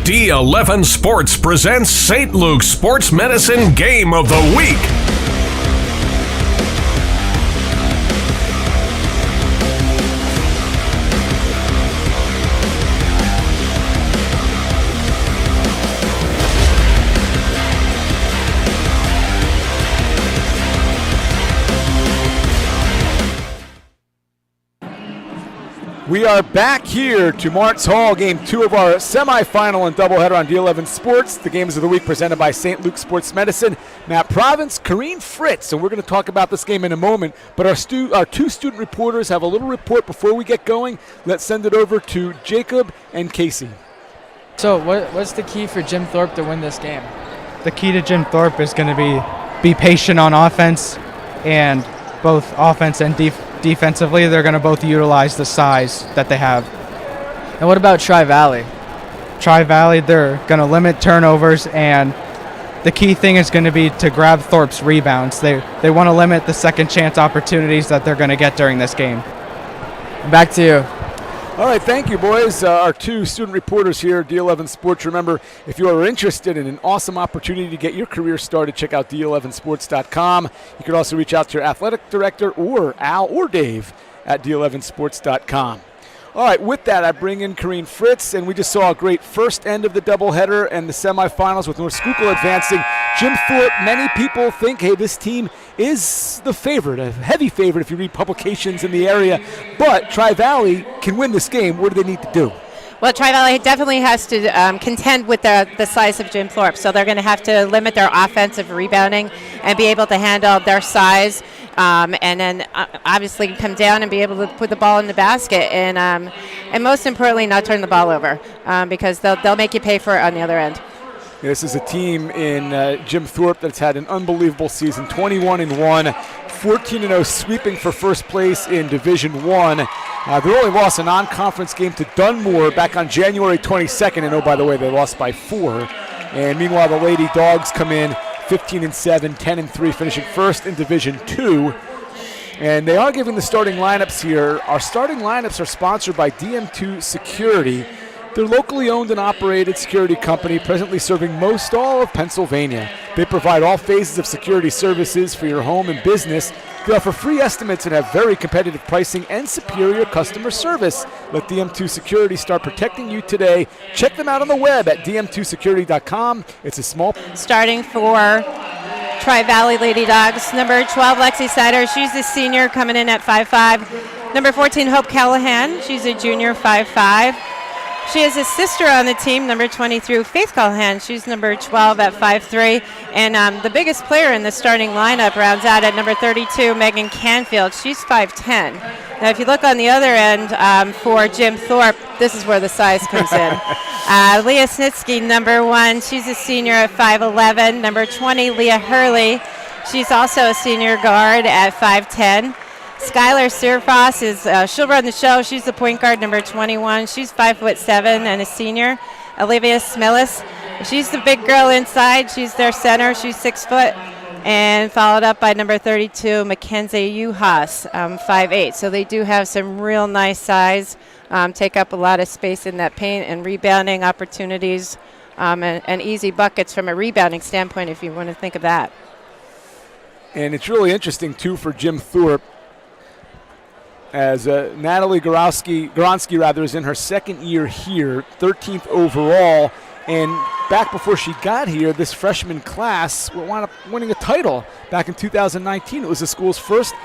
D11 Sports presents St. Luke's Sports Medicine Game of the Week. We are back here to Martz Hall, Game 2 of our semifinal and doubleheader on D11 Sports. The Games of the Week presented by St. Luke's Sports Medicine. Matt Province, Kareen Fritz, and we're going to talk about this game in a moment. But our two student reporters have a little report before we get going. Let's send it over to Jacob and Casey. So what's the key for Jim Thorpe to win this game? The key to Jim Thorpe is going to be patient on offense, and both offense and defensively, they're going to both utilize the size that they have. And what about Tri-Valley? Tri-Valley, they're going to limit turnovers, and the key thing is going to be to grab Thorpe's rebounds. They want to limit the second chance opportunities that they're going to get during this game. Back to you. All right, thank you, boys. Our two student reporters here at D11 Sports. Remember, if you are interested in an awesome opportunity to get your career started, check out D11sports.com. You can also reach out to your athletic director or Al or Dave at D11sports.com. All right, with that, I bring in Kareen Fritz, and we just saw a great first end of the doubleheader and the semifinals with North Schuylkill advancing. Jim Thorpe, many people think, hey, this team is the favorite, a heavy favorite if you read publications in the area, but Tri-Valley can win this game. What do they need to do? Well, Tri-Valley definitely has to contend with the size of Jim Thorpe, so they're going to have to limit their offensive rebounding and be able to handle their size, and then obviously come down and be able to put the ball in the basket, and most importantly, not turn the ball over, because they'll make you pay for it on the other end. This is a team in Jim Thorpe that's had an unbelievable season, 21-1, 14-0, sweeping for first place in Division I. They only lost a non-conference game to Dunmore back on January 22nd, and oh, by the way, they lost by 4. And meanwhile, the Lady Dogs come in 15-7, 10-3, finishing first in Division II. And they are giving the starting lineups here. Our starting lineups are sponsored by DM2 Security. They're locally owned and operated security company presently serving most all of Pennsylvania. They provide all phases of security services for your home and business. They offer free estimates and have very competitive pricing and superior customer service. Let DM2 Security start protecting you today. Check them out on the web at dm2security.com. It's a small... Starting for Tri-Valley Lady Dogs, number 12, Lexi Sider. She's a senior coming in at 5'5". Number 14, Hope Callahan. She's a junior, 5'5". She has a sister on the team, number 23, Faith Callahan. She's number 12 at 5'3". And the biggest player in the starting lineup rounds out at number 32, Megan Canfield. She's 5'10". Now, if you look on the other end for Jim Thorpe, this is where the size comes in. Leah Snitsky, number 1. She's a senior at 5'11". Number 20, Leah Hurley. She's also a senior guard at 5'10". Skylar Searfoss she'll run the show. She's the point guard, number 21. She's 5'7" and a senior. Olivia Smillis, she's the big girl inside. She's their center. She's 6 foot, and followed up by number 32, Mackenzie Uhas, 5'8". So they do have some real nice size. Take up a lot of space in that paint and rebounding opportunities, and easy buckets from a rebounding standpoint, if you want to think of that. And it's really interesting too for Jim Thorpe, as Natalie Goronsky is in her second year here, 13th overall. And back before she got here, this freshman class wound up winning a title back in 2019. It was the school's first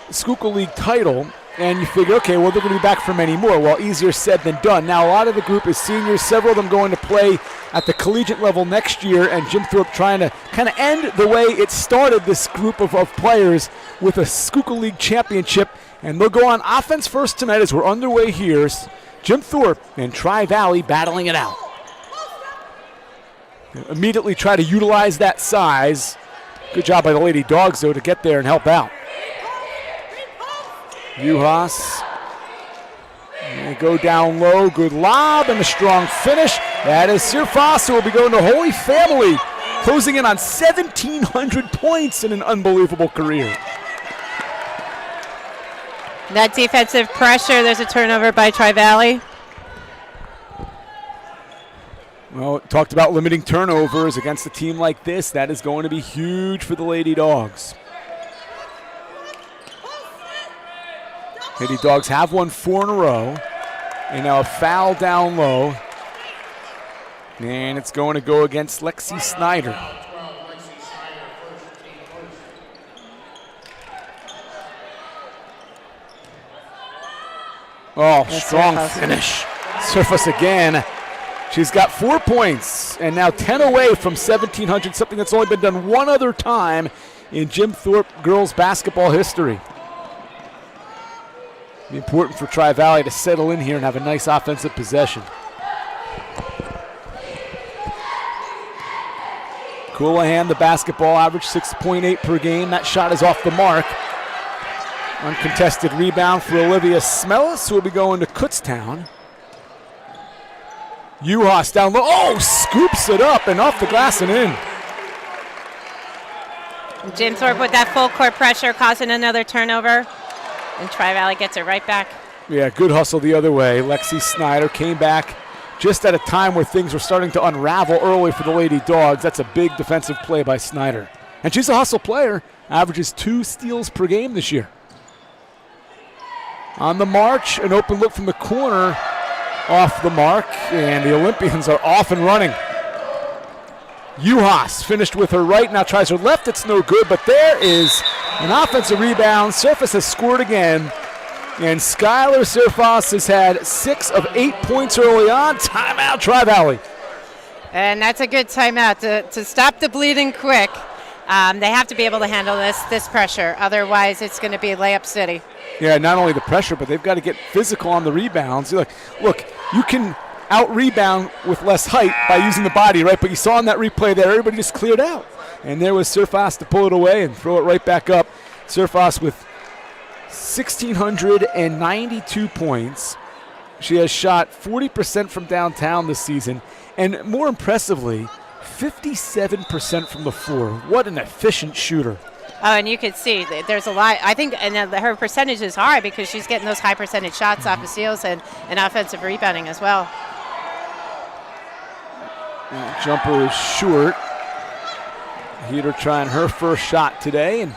Schuylkill League title. And you figure, okay, well, they're going to be back for many more. Well, easier said than done. Now, a lot of the group is seniors, several of them going to play at the collegiate level next year, and Jim Thorpe trying to kind of end the way it started, this group of players, with a Schuylkill League championship. And they'll go on offense first tonight as we're underway here. Jim Thorpe and Tri-Valley battling it out. Immediately try to utilize that size. Good job by the Lady Dogs, though, to get there and help out. Uhas. They go down low. Good lob and a strong finish. That is Searfoss, who will be going to Holy Family, closing in on 1,700 points in an unbelievable career. That defensive pressure, there's a turnover by Tri-Valley. Well, talked about limiting turnovers against a team like this. That is going to be huge for the Lady Dogs. Lady Dogs have won 4 in a row. And now a foul down low. And it's going to go against Lexi Snyder. Oh, strong finish. Surface again. She's got 4 points and now 10 away from 1,700, something that's only been done one other time in Jim Thorpe girls basketball history. It'll be important for Tri-Valley to settle in here and have a nice offensive possession. Coulihan, the basketball, average 6.8 per game. That shot is off the mark. Uncontested rebound for Olivia Smellis, who will be going to Kutztown. Uhas down low. Oh, scoops it up and off the glass and in. Jim Thorpe with that full court pressure causing another turnover. And Tri-Valley gets it right back. Yeah, good hustle the other way. Lexi Snyder came back just at a time where things were starting to unravel early for the Lady Dogs. That's a big defensive play by Snyder. And she's a hustle player. Averages 2 steals per game this year. On the march, an open look from the corner. Off the mark, and the Olympians are off and running. Uhas finished with her right, now tries her left, it's no good, but there is an offensive rebound. Surface has scored again, and Skylar Surface has had 6 of 8 points early on. Timeout, Tri-Valley. And that's a good timeout to stop the bleeding quick. They have to be able to handle this pressure, otherwise it's going to be layup city. Yeah, not only the pressure, but they've got to get physical on the rebounds. Look, you can out-rebound with less height by using the body, right? But you saw in that replay there, everybody just cleared out. And there was Surface to pull it away and throw it right back up. Surface with 1,692 points. She has shot 40% from downtown this season. And more impressively, 57% from the floor. What an efficient shooter. Oh, and you can see there's a lot. I think and her percentage is high because she's getting those high percentage shots off of steals and offensive rebounding as well. Jumper is short. Heater trying her first shot today, and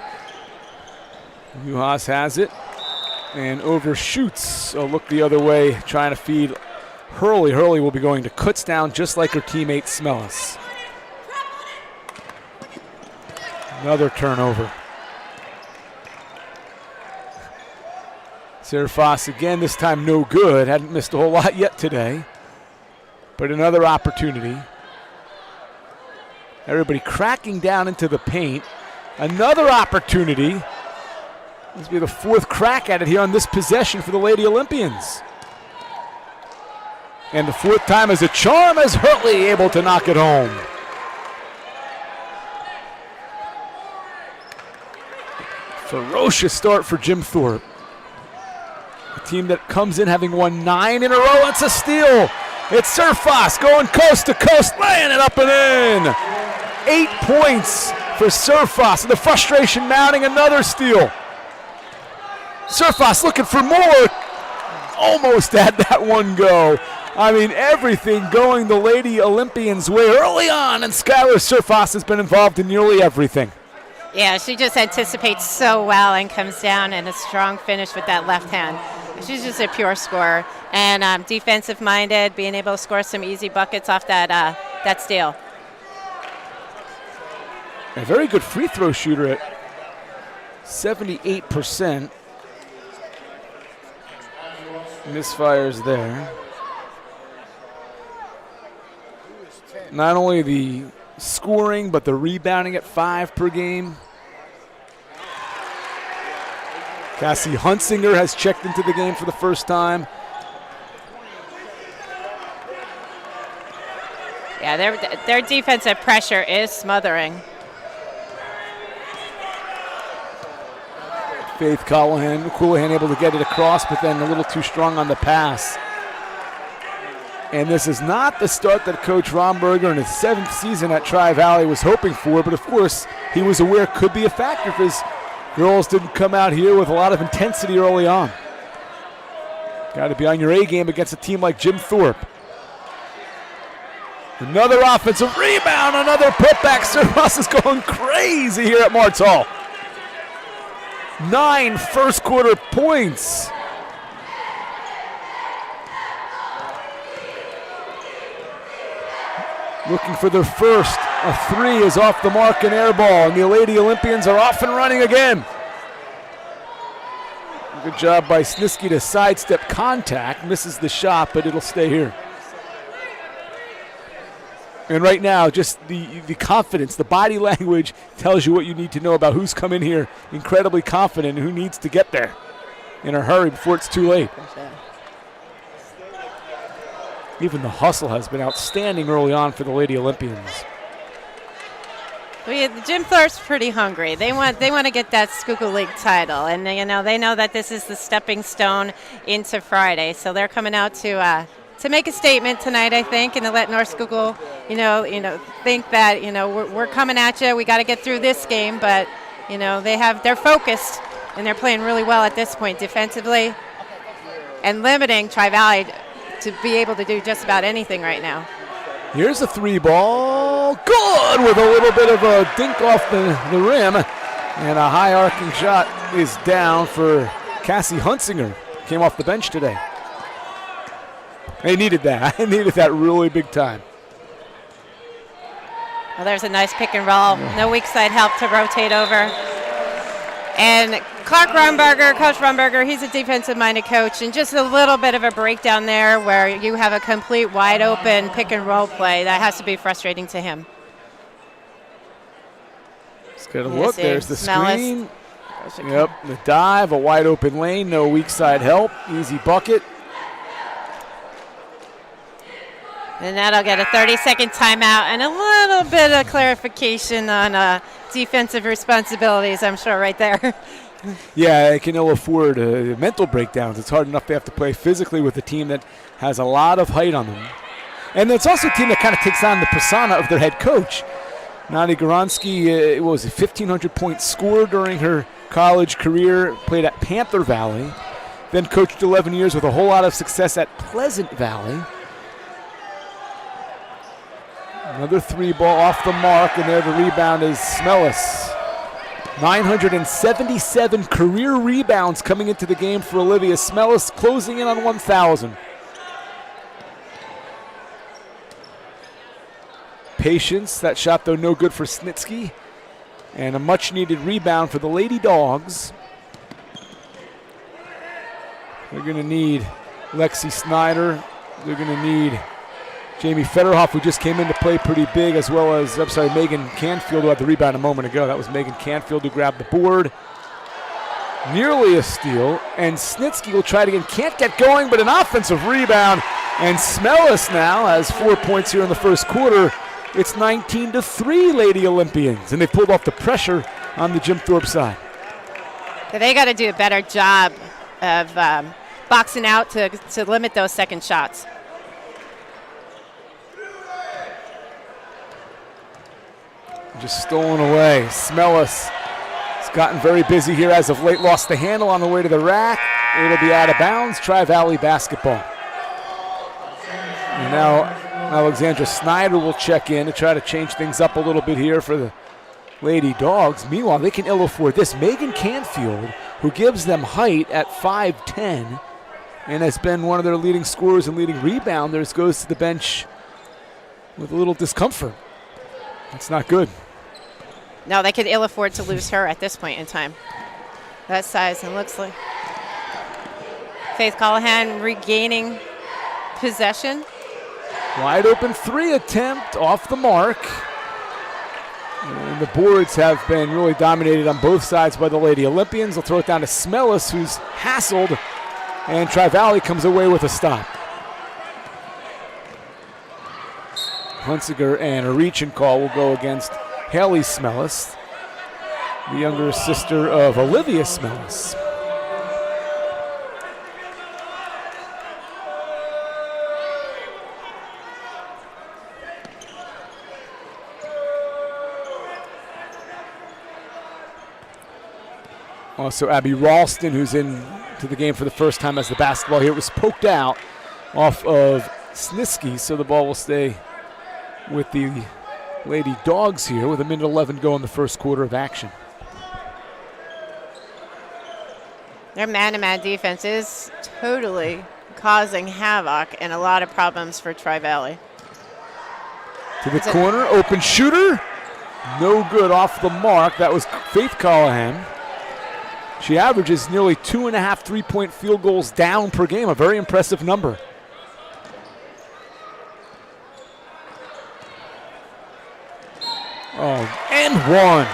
Uhas has it and overshoots. A look the other way, trying to feed Hurley. Hurley will be going to Kutztown just like her teammate Smellis. Another turnover. Surface again, this time no good. Hadn't missed a whole lot yet today. But another opportunity. Everybody cracking down into the paint. Another opportunity. This will be the 4th crack at it here on this possession for the Lady Olympians. And the 4th time is a charm as Hurley able to knock it home. Ferocious start for Jim Thorpe. A team that comes in having won 9 in a row. It's a steal. It's Surface going coast to coast, laying it up and in. 8 points for Surface, and the frustration mounting. Another steal. Surface looking for more. Almost had that one go. I mean, everything going the Lady Olympians' way early on, and Skylar Surface has been involved in nearly everything. Yeah, she just anticipates so well and comes down and a strong finish with that left hand. She's just a pure scorer and defensive-minded, being able to score some easy buckets off that steal. A very good free throw shooter at 78%. Misfires there. Not only the scoring, but the rebounding at 5 per game. Cassie Hunsinger has checked into the game for the first time. Yeah, their defensive pressure is smothering. Faith Coulihan able to get it across, but then a little too strong on the pass. And this is not the start that Coach Romberger in his 7th season at Tri-Valley was hoping for, but of course he was aware it could be a factor if his girls didn't come out here with a lot of intensity early on. Got to be on your A game against a team like Jim Thorpe. Another offensive rebound, another putback. Surmas is going crazy here at Martz Hall. 9 first quarter points. Looking for their first. A 3 is off the mark, and air ball, and the Lady Olympians are off and running again. Good job by Sniski to sidestep contact. Misses the shot, but it'll stay here. And right now, just the confidence, the body language tells you what you need to know about who's come in here incredibly confident and who needs to get there in a hurry before it's too late. Even the hustle has been outstanding early on for the Lady Olympians. Jim Thorpe's pretty hungry. They want to get that Schuylkill League title, and they know that this is the stepping stone into Friday. So they're coming out to make a statement tonight, I think, and to let North Schuylkill, think that we're coming at you. We got to get through this game, but they're focused and they're playing really well at this point defensively, and limiting Tri-Valley to be able to do just about anything right now. Here's a 3 ball. Good with a little bit of a dink off the rim. And a high arcing shot is down for Cassie Hunsinger. Came off the bench today. They needed that. I needed that really big time. Well, there's a nice pick and roll. No weak side help to rotate over. And Clark Rumberger, Coach Rumberger, he's a defensive-minded coach, and just a little bit of a breakdown there where you have a complete wide-open pick-and-roll play. That has to be frustrating to him. Let's get a look. There's the screen. Yep, the dive, a wide-open lane, no weak side help, easy bucket. And that'll get a 30-second timeout and a little bit of clarification on defensive responsibilities, I'm sure, right there. Yeah, they can ill afford mental breakdowns. It's hard enough they have to play physically with a team that has a lot of height on them. And it's also a team that kind of takes on the persona of their head coach. Nadia Goronsky was a 1,500-point scorer during her college career, played at Panther Valley, then coached 11 years with a whole lot of success at Pleasant Valley. Another 3 ball off the mark, and there the rebound is Smellis. 977 career rebounds coming into the game for Olivia Smellis, closing in on 1,000. Patience, that shot though no good for Snitsky. And a much needed rebound for the Lady Dogs. They're gonna need Lexi Snyder. They're gonna need Jamie Federhoff, who just came in to play pretty big, as well as, Megan Canfield, who had the rebound a moment ago. That was Megan Canfield who grabbed the board. Nearly a steal, and Snitsky will try it again. Can't get going, but an offensive rebound. And Smellis now has 4 points here in the first quarter. It's 19-3 Lady Olympians, and they pulled off the pressure on the Jim Thorpe side. They got to do a better job of boxing out to limit those second shots. Just stolen away. Smellis has gotten very busy here as of late. Lost the handle on the way to the rack. It'll be out of bounds. Tri-Valley basketball. And now Alexandra Snyder will check in to try to change things up a little bit here for the Lady Dogs. Meanwhile, they can ill afford this. Megan Canfield, who gives them height at 5'10", and has been one of their leading scorers and leading rebounders, goes to the bench with a little discomfort. That's not good. No, they could ill afford to lose her at this point in time. That size, and looks like Faith Callahan regaining possession. Wide open 3 attempt off the mark. And the boards have been really dominated on both sides by the Lady Olympians. They'll throw it down to Smellis, who's hassled, and Tri-Valley comes away with a stop. Hunsinger and a reach-in call will go against Haley Smellis, the younger sister of Olivia Smellis. Also, Abby Ralston, who's into the game for the first time as the basketball here, was poked out off of Sniski, so the ball will stay with the Lady Dogs here with 1:11 to go in the first quarter of action. Their man-to-man defense is totally causing havoc and a lot of problems for Tri-Valley. To the corner, open shooter. No good, off the mark. That was Faith Callahan. She averages nearly 2.5 3-point field goals down per game, a very impressive number. Oh, and one.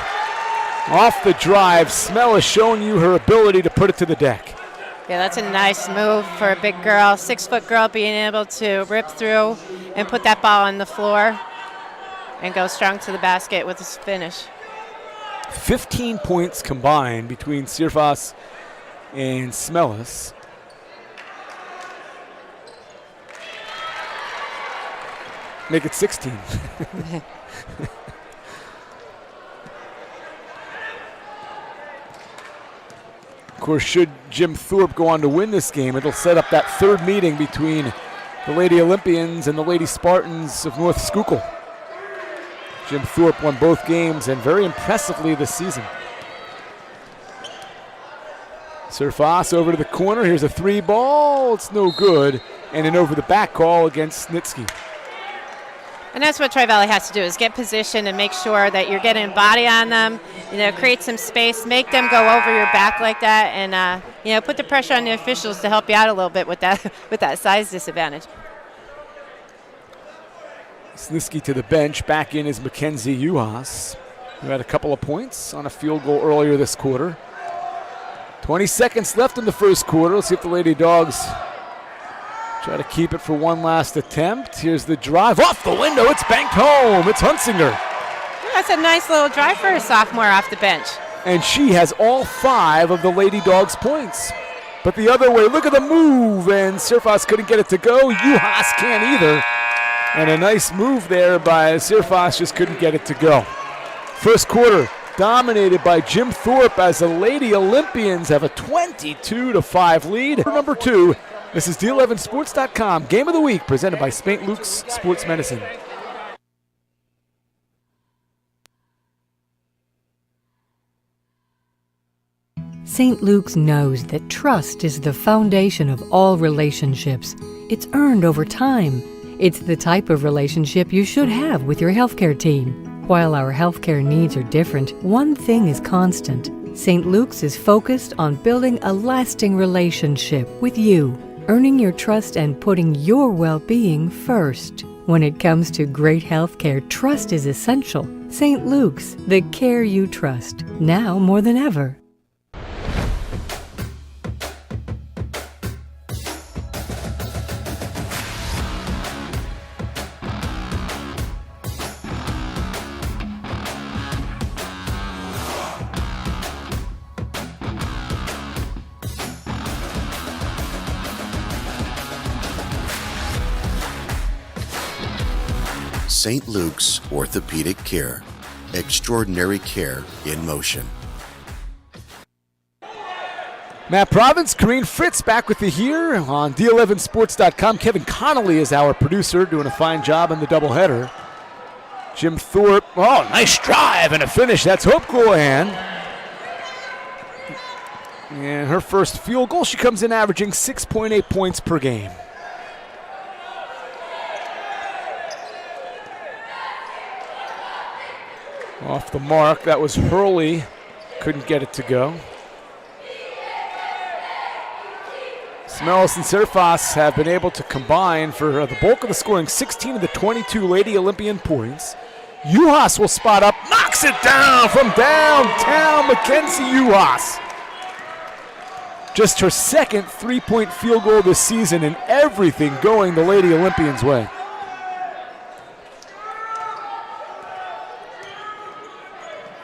Off the drive, Smell is showing you her ability to put it to the deck. Yeah, that's a nice move for a big girl, 6-foot girl, being able to rip through and put that ball on the floor and go strong to the basket with this finish. 15 points combined between Sirfas and Smellis. Make it 16. Of course, should Jim Thorpe go on to win this game, it'll set up that third meeting between the Lady Olympians and the Lady Spartans of North Schuylkill. Jim Thorpe won both games, and very impressively this season. Sirfas over to the corner. Here's a 3 ball. It's no good. And an over the back call against Snitsky. And that's what Tri-Valley has to do, is get position and make sure that you're getting body on them, create some space, make them go over your back like that, and put the pressure on the officials to help you out a little bit with that size disadvantage. Snitsky to the bench. Back in is Mackenzie Uhas, who had a couple of points on a field goal earlier this quarter. 20 seconds left in the first quarter. Let's see if the Lady Dogs try to keep it for one last attempt. Here's the drive off the window. It's banked home. It's Hunsinger. That's a nice little drive for a sophomore off the bench. And she has all 5 of the Lady Dogs' points. But the other way, look at the move. And Sirfas couldn't get it to go. Uhas can't either. And a nice move there by Sirfas, just couldn't get it to go. First quarter dominated by Jim Thorpe as the Lady Olympians have a 22-5 lead. Number 2. This is D11Sports.com Game of the Week presented by St. Luke's Sports Medicine. St. Luke's knows that trust is the foundation of all relationships. It's earned over time. It's the type of relationship you should have with your healthcare team. While our healthcare needs are different, one thing is constant. St. Luke's is focused on building a lasting relationship with you, earning your trust and putting your well-being first. When it comes to great healthcare, trust is essential. St. Luke's, the care you trust, now more than ever. St. Luke's Orthopedic Care. Extraordinary care in motion. Matt Province, Corrine Fritz back with you here on D11Sports.com. Kevin Connolly is our producer, doing a fine job in the doubleheader. Jim Thorpe, oh, nice drive and a finish. That's Hope Callahan. And her first field goal, she comes in averaging 6.8 points per game. Off the mark, that was Hurley. Couldn't get it to go. Smellis and Sirfas have been able to combine for the bulk of the scoring, 16 of the 22 Lady Olympian points. Uhas will spot up, knocks it down from downtown, Mackenzie Uhas. Just her second 3-point field goal this season, and everything going the Lady Olympians' way.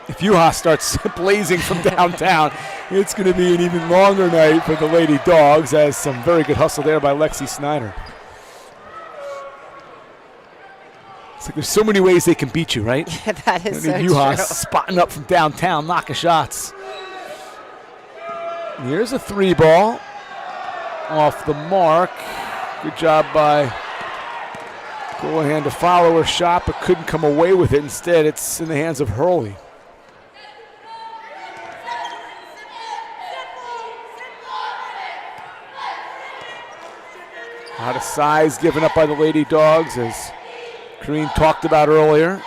If Uhas starts blazing from downtown, it's going to be an even longer night for the Lady Dogs, as some very good hustle there by Lexi Snyder. It's like there's so many ways they can beat you, right? Yeah, that is so Uhas true. spotting up from downtown, knocking shots. Here's a 3 ball off the mark. Good job by Callahan to follow her shot, but couldn't come away with it. Instead, it's in the hands of Hurley. Out of size given up by the Lady Dogs, as Kareen talked about earlier.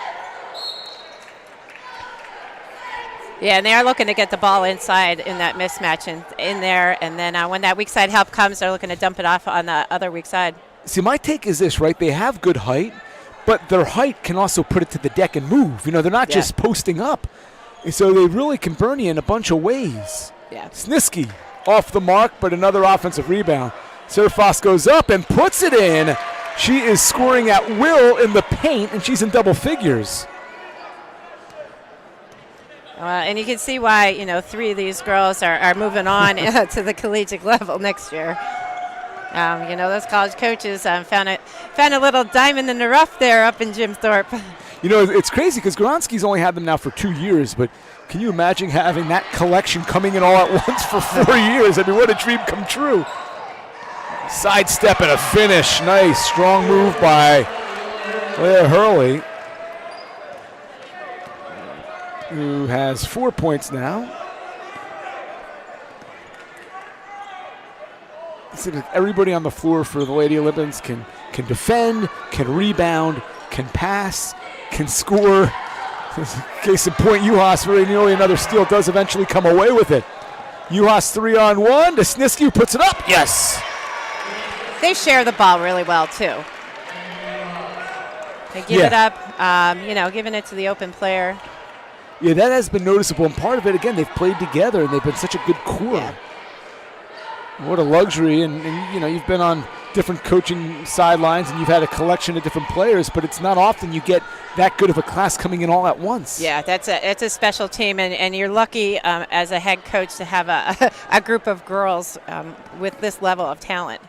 Yeah, and they are looking to get the ball inside in that mismatch and in there. And then when that weak side help comes, they're looking to dump it off on the other weak side. See, my take is this, right? They have good height, but their height can also put it to the deck and move. They're not just posting up. And so they really can burn you in a bunch of ways. Yeah. Sniski off the mark, but another offensive rebound. Serfos goes up and puts it in. She is scoring at will in the paint, and she's in double figures. And you can see why, 3 of these girls are moving on to the collegiate level next year. Those college coaches found a little diamond in the rough there up in Jim Thorpe. It's crazy because Goronski's only had them now for 2 years, but can you imagine having that collection coming in all at once for 4 years? I mean, what a dream come true. Sidestep and a finish. Nice, strong move by Leah Hurley, who has 4 points now. Everybody on the floor for the Lady Olympians can defend, can rebound, can pass, can score. Case in point, Juhas very nearly another steal, does eventually come away with it. Juhas 3-on-1 to Sniski, who puts it up. Yes. They share the ball really well, too. They give it up, giving it to the open player. Yeah, that has been noticeable. And part of it, again, they've played together and they've been such a good core. Yeah. What a luxury. And you've been on different coaching sidelines and you've had a collection of different players, but it's not often you get that good of a class coming in all at once. Yeah, it's a special team, and you're lucky as a head coach to have a group of girls with this level of talent.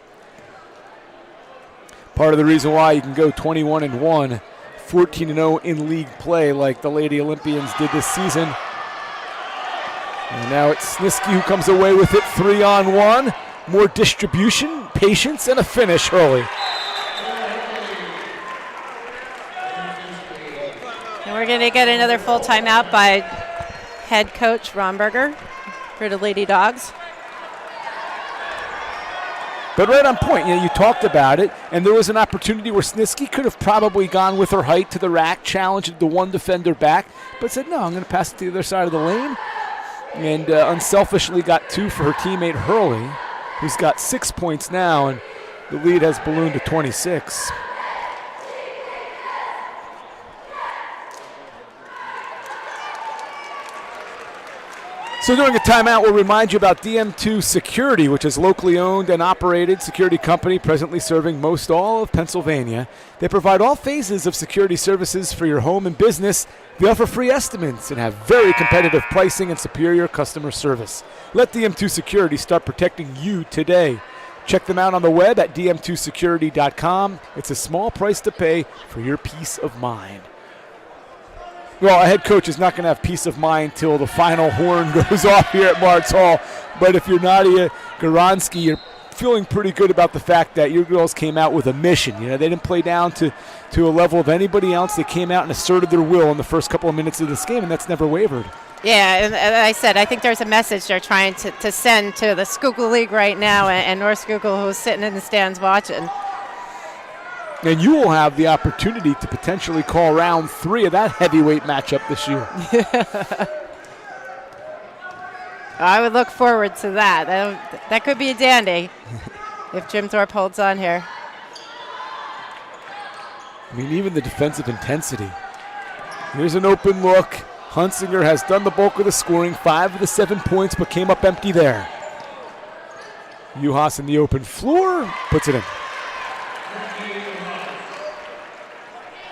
Part of the reason why you can go 21-1, 14-0 in league play like the Lady Olympians did this season. And now it's Sniski who comes away with it, 3-on-1. More distribution, patience, and a finish early. And we're going to get another full timeout by head coach Romberger for the Lady Dogs. But right on point, you talked about it, and there was an opportunity where Sniski could have probably gone with her height to the rack, challenged the one defender back, but said, no, I'm going to pass it to the other side of the lane, and unselfishly got 2 for her teammate Hurley, who's got 6 points now, and the lead has ballooned to 26. So during a timeout, we'll remind you about DM2 Security, which is locally owned and operated security company presently serving most all of Pennsylvania. They provide all phases of security services for your home and business. They offer free estimates and have very competitive pricing and superior customer service. Let DM2 Security start protecting you today. Check them out on the web at dm2security.com. It's a small price to pay for your peace of mind. Well, a head coach is not going to have peace of mind till the final horn goes off here at Martz Hall. But if you're Nadia Goronski, you're feeling pretty good about the fact that your girls came out with a mission. They didn't play down to a level of anybody else. They came out and asserted their will in the first couple of minutes of this game, and that's never wavered. Yeah, and I said, I think there's a message they're trying to send to the Schuylkill League right now and North Schuylkill, who's sitting in the stands watching. And you will have the opportunity to potentially call round 3 of that heavyweight matchup this year. I would look forward to that. That could be a dandy if Jim Thorpe holds on here. I mean, even the defensive intensity. Here's an open look. Hunsinger has done the bulk of the scoring, 5 of the 7 points, but came up empty there. Juhas in the open floor, puts it in.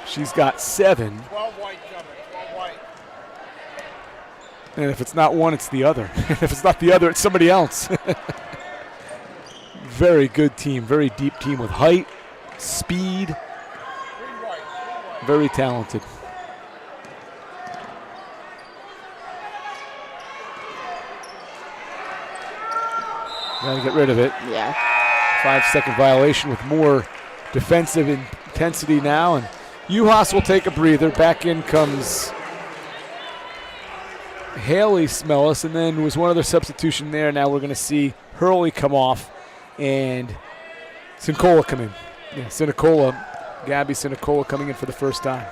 She's got 7. 12 white coming, 12 white. And if it's not one, it's the other. If it's not the other, it's somebody else. Very good team, very deep team with height, speed, very talented. Got to get rid of it. Yeah. 5-second violation with more defensive intensity intensity now, and UHAS will take a breather. Back in comes Haley Smellis, and then was one other substitution there. Now we're going to see Hurley come off and Sinicola come in. Yeah, Gabby Sinicola coming in for the first time.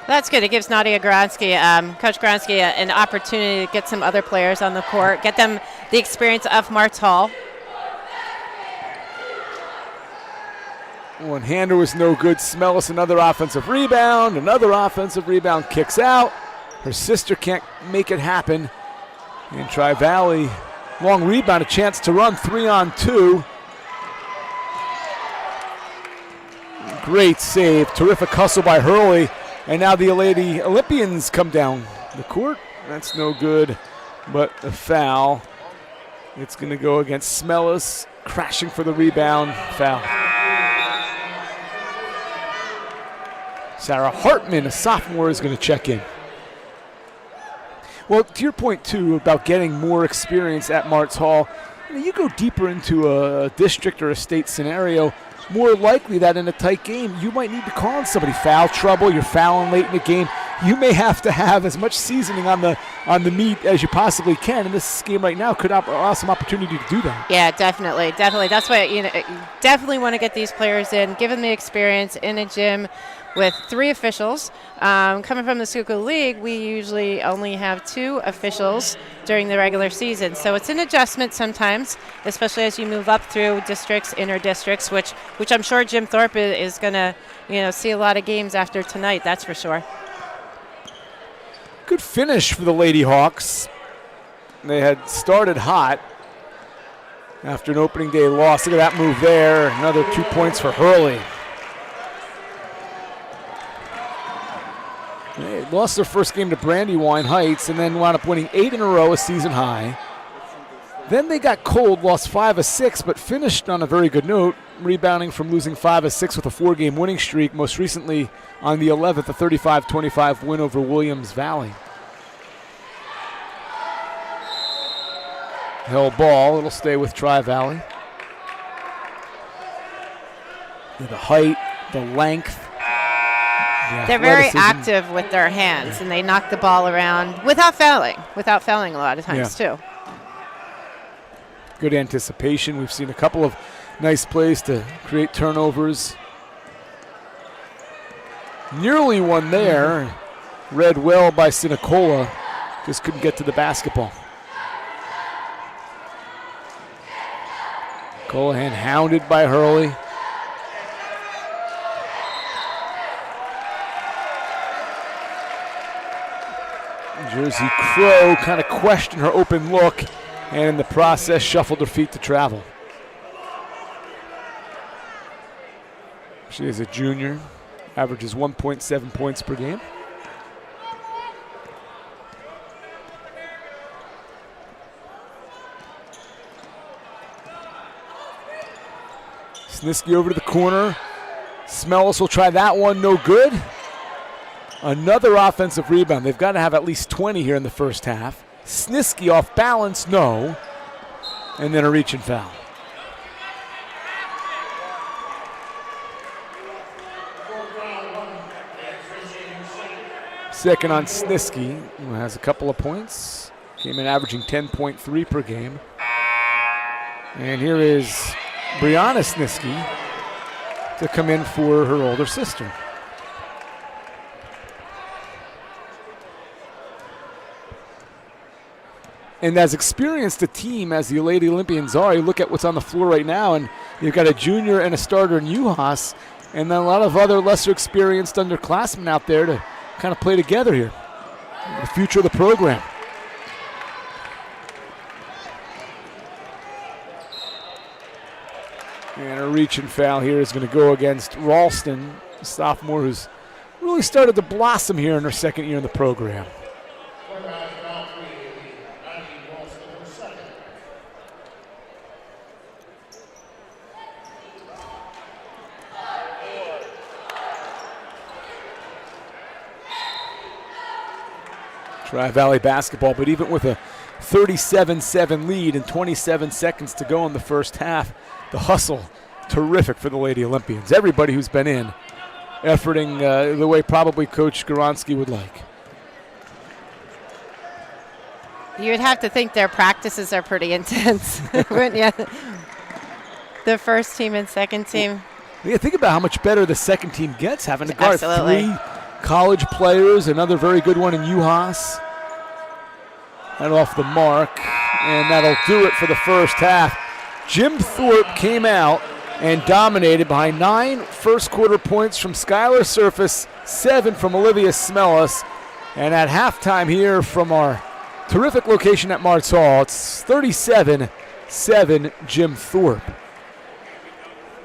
That's good. It gives Nadia Gronsky, Coach Gronsky, an opportunity to get some other players on the court, get them the experience of Martall. One-hander was no good. Smellis, another offensive rebound, kicks out. Her sister can't make it happen. And Tri-Valley, long rebound, a chance to run 3-on-2. Great save, terrific hustle by Hurley. And now the Lady Olympians come down the court. That's no good, but a foul. It's going to go against Smellis, crashing for the rebound, foul. Sarah Hartman, a sophomore, is going to check in. Well, to your point, too, about getting more experience at Mart's Hall, you go deeper into a district or a state scenario, more likely that in a tight game, you might need to call on somebody. Foul trouble, you're fouling late in the game. You may have to have as much seasoning on the meat as you possibly can, and this game right now could have an awesome opportunity to do that. Yeah, definitely. That's why you definitely want to get these players in, give them the experience in a gym with 3 officials. Coming from the Schuylkill League, we usually only have 2 officials during the regular season. So it's an adjustment sometimes, especially as you move up through districts, inner districts, which I'm sure Jim Thorpe is going to see a lot of games after tonight, that's for sure. Good finish for the Lady Hawks. They had started hot after an opening day loss. Look at that move there. Another 2 points for Hurley. They lost their first game to Brandywine Heights and then wound up winning 8 in a row, a season high. Then they got cold, lost 5 of 6, but finished on a very good note, rebounding from losing 5 of 6 with a 4-game winning streak, most recently on the 11th, a 35-25 win over Williams Valley. Held ball, it'll stay with Tri-Valley. The height, the length. They're very active with their hands, and they knock the ball around without fouling a lot of times, too. Good anticipation. We've seen a couple of nice plays to create turnovers. Nearly one there. Read well by Sinicola. Just couldn't get to the basketball. Colahan hounded by Hurley. Jersey Crow kind of questioned her open look, and in the process shuffled her feet to travel. She is a junior, averages 1.7 points per game. Sniski over to the corner. Smellis will try that one, no good. Another offensive rebound. They've got to have at least 20 here in the first half. Sniski off balance, no. And then a reach and foul. Second on Sniski, who has a couple of points. Came in averaging 10.3 per game. And here is Brianna Sniski to come in for her older sister. And as experienced a team as the Lady Olympians are, you look at what's on the floor right now, and you've got a junior and a starter in UHAS, and then a lot of other lesser experienced underclassmen out there to kind of play together here. The future of the program. And a reach and foul here is going to go against Ralston, a sophomore who's really started to blossom here in her second year in the program. Tri-Valley basketball, but even with a 37-7 lead and 27 seconds to go in the first half, the hustle, terrific for the Lady Olympians. Everybody who's been in efforting the way probably Coach Goronski would like. You would have to think their practices are pretty intense, wouldn't you? The first team and second team. Yeah, think about how much better the second team gets, having to guard Absolutely. 3 college players, another very good one in Uhas. That off the mark, and that'll do it for the first half. Jim Thorpe came out and dominated behind 9 first-quarter points from Skylar Surface, 7 from Olivia Smellis. And at halftime here from our terrific location at Martz Hall, it's 37-7 Jim Thorpe.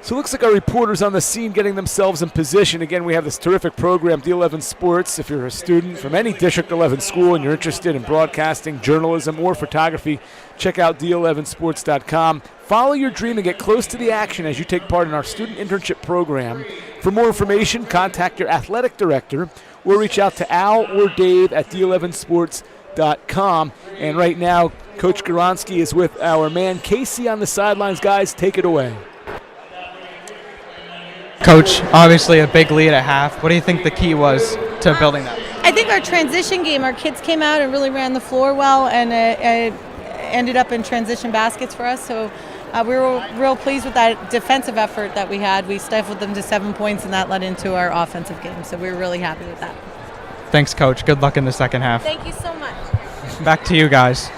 So it looks like our reporters on the scene getting themselves in position. Again, we have this terrific program, D11 Sports. If you're a student from any District 11 school and you're interested in broadcasting, journalism, or photography, check out D11sports.com. Follow your dream and get close to the action as you take part in our student internship program. For more information, contact your athletic director or reach out to Al or Dave at D11sports.com. And right now, Coach Goronski is with our man Casey on the sidelines. Guys, take it away. Coach, obviously a big lead at half. What do you think the key was to building that? I think our transition game, our kids came out and really ran the floor well, and it ended up in transition baskets for us. So we were real pleased with that defensive effort that we had. We stifled them to 7 points, and that led into our offensive game. So we were really happy with that. Thanks, Coach. Good luck in the second half. Thank you so much. Back to you guys.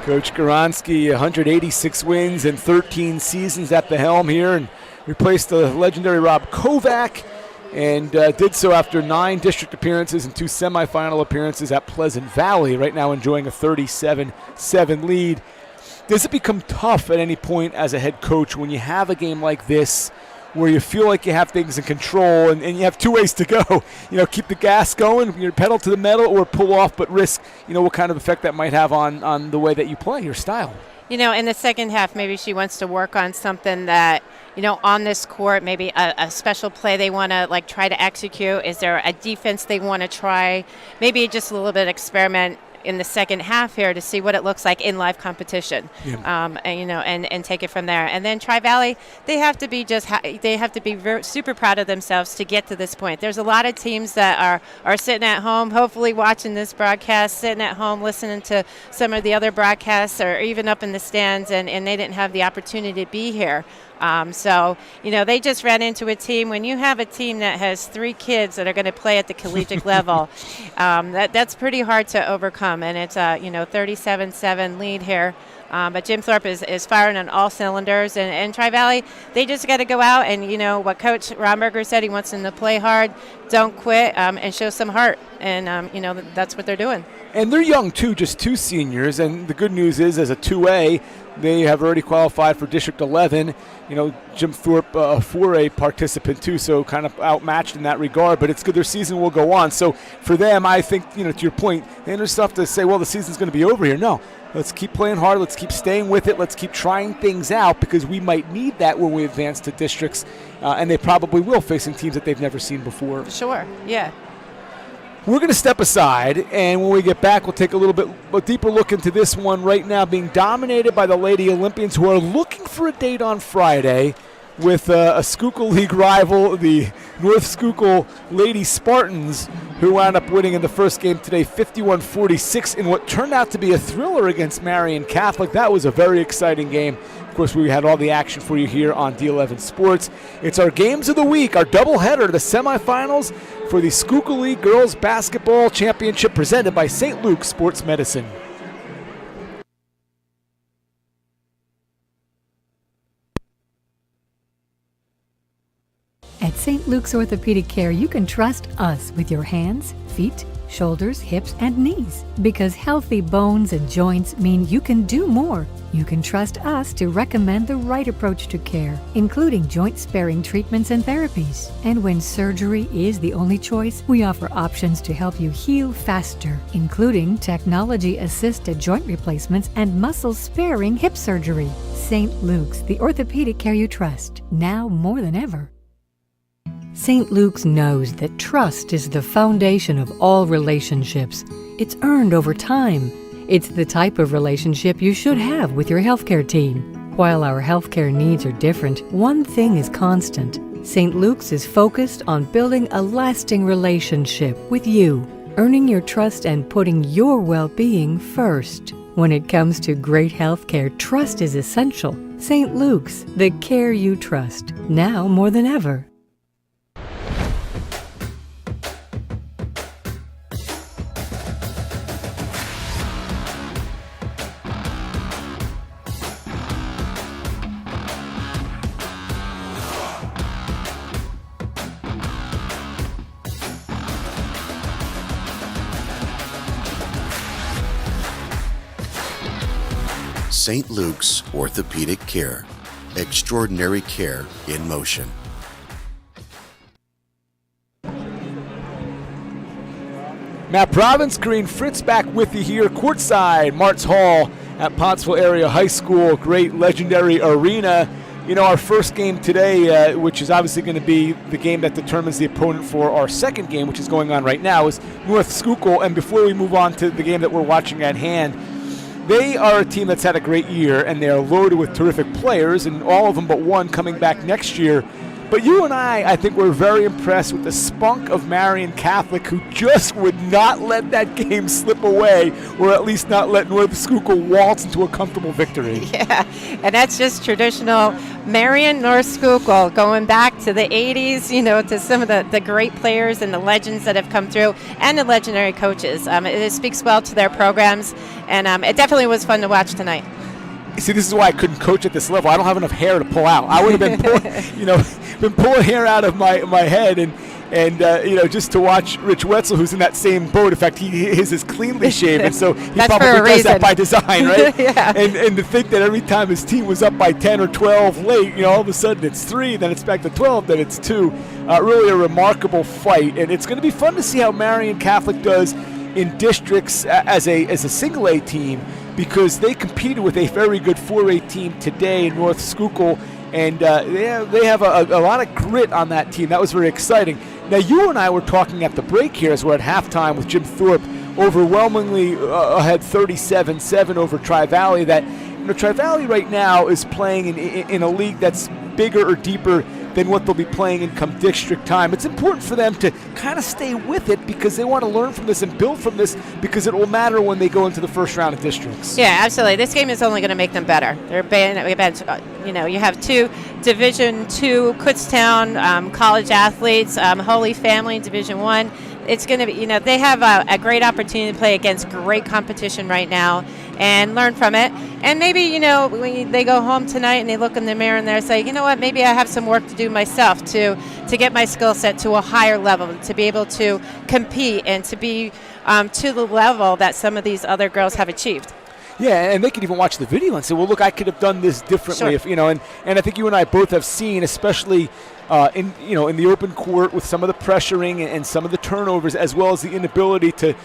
Coach Goronski, 186 wins and 13 seasons at the helm here, and replaced the legendary Rob Kovac, and did so after 9 district appearances and 2 semifinal appearances at Pleasant Valley, right now enjoying a 37-7 lead. Does it become tough at any point as a head coach when you have a game like this where you feel like you have things in control and you have 2 ways to go? Keep the gas going, pedal to the metal, or pull off but risk, what kind of effect that might have on the way that you play, your style? In the second half, maybe she wants to work on something that, on this court, maybe a special play they want to try to execute. Is there a defense they want to try? Maybe just a little bit experiment in the second half here to see what it looks like in live competition, and take it from there. And then Tri-Valley, they have to be super proud of themselves to get to this point. There's a lot of teams that are sitting at home, hopefully watching this broadcast, sitting at home listening to some of the other broadcasts, or even up in the stands, and they didn't have the opportunity to be here. They just ran into a team. When you have a team that has 3 kids that are going to play at the collegiate level, that's pretty hard to overcome. And it's a 37-7 lead here. But Jim Thorpe is firing on all cylinders. And Tri-Valley, they just got to go out and, what Coach Romberger said, he wants them to play hard, don't quit, and show some heart. And, that's what they're doing. And they're young, too, just 2 seniors. And the good news is, as a 2A, they have already qualified for District 11. Jim Thorpe, a 4A participant, too, so kind of outmatched in that regard. But it's good their season will go on. So for them, I think, to your point, they don't have to say, well, the season's going to be over here. No. Let's keep playing hard. Let's keep staying with it. Let's keep trying things out, because we might need that when we advance to districts, and they probably will, facing teams that they've never seen before. Sure, yeah. We're going to step aside, and when we get back, we'll take a little bit a deeper look into this one right now, being dominated by the Lady Olympians, who are looking for a date on Friday with a Schuylkill League rival, the North Schuylkill Lady Spartans, who wound up winning in the first game today 51-46 in what turned out to be a thriller against Marion Catholic. That was a very exciting game. Of course, we had all the action for you here on D11 Sports. It's our games of the week, our doubleheader, the semifinals for the Schuylkill League Girls Basketball Championship, presented by St. Luke's Sports Medicine. At St. Luke's Orthopedic Care, you can trust us with your hands, feet, shoulders, hips, and knees. Because healthy bones and joints mean you can do more. You can trust us to recommend the right approach to care, including joint-sparing treatments and therapies. And when surgery is the only choice, we offer options to help you heal faster, including technology-assisted joint replacements and muscle-sparing hip surgery. St. Luke's, the orthopedic care you trust, now more than ever. St. Luke's knows that trust is the foundation of all relationships. It's earned over time. It's the type of relationship you should have with your healthcare team. While our healthcare needs are different, one thing is constant: St. Luke's is focused on building a lasting relationship with you, earning your trust and putting your well-being first. When it comes to great health care, trust is essential. St. Luke's, the care you trust, now more than ever. St. Luke's Orthopedic Care. Extraordinary care in motion. Matt Province, Green Fritz back with you here courtside, Martz Hall at Pottsville Area High School. Great legendary arena. You know, our first game today, which is obviously going to be the game that determines the opponent for our second game, which is going on right now, is North Schuylkill. And before we move on to the game that we're watching at hand, they are a team that's had a great year, and they are loaded with terrific players, and all of them but one coming back next year. But you and I think we're very impressed with the spunk of Marian Catholic, who just would not let that game slip away, or at least not let North Schuylkill waltz into a comfortable victory. Yeah, and that's just traditional Marian North Schuylkill, going back to the 80s, you know, to some of the great players and the legends that have come through, and the legendary coaches. It speaks well to their programs, and it definitely was fun to watch tonight. See, this is why I couldn't coach at this level. I don't have enough hair to pull out. I would have been pulling hair out of my head, and just to watch Rich Wetzel, who's in that same boat. In fact, his is cleanly shaven, so he probably does that by design, right? Yeah. And to think that every time his team was up by 10 or 12 late, all of a sudden it's 3, then it's back to 12, then it's 2. Really a remarkable fight, and it's going to be fun to see how Marian Catholic does in districts as a single A team, because they competed with a very good 4A team today in North Schuylkill, and they have a lot of grit on that team. That was very exciting. Now, you and I were talking at the break here as we're at halftime with Jim Thorpe, overwhelmingly ahead 37-7 over Tri-Valley. That Tri-Valley right now is playing in a league that's bigger or deeper than what they'll be playing in come district time. It's important for them to kind of stay with it, because they want to learn from this and build from this, because it will matter when they go into the first round of districts. Yeah, absolutely. This game is only going to make them better. You have 2 Division II Kutztown college athletes, Holy Family in Division I. It's going to be, they have a great opportunity to play against great competition right now and learn from it. And maybe, when they go home tonight and they look in the mirror and they say, you know what, maybe I have some work to do myself to get my skill set to a higher level, to be able to compete and to be to the level that some of these other girls have achieved. Yeah, and they could even watch the video and say, well, look, I could have done this differently. Sure. And I think you and I both have seen, especially in the open court with some of the pressuring and some of the turnovers, as well as the inability to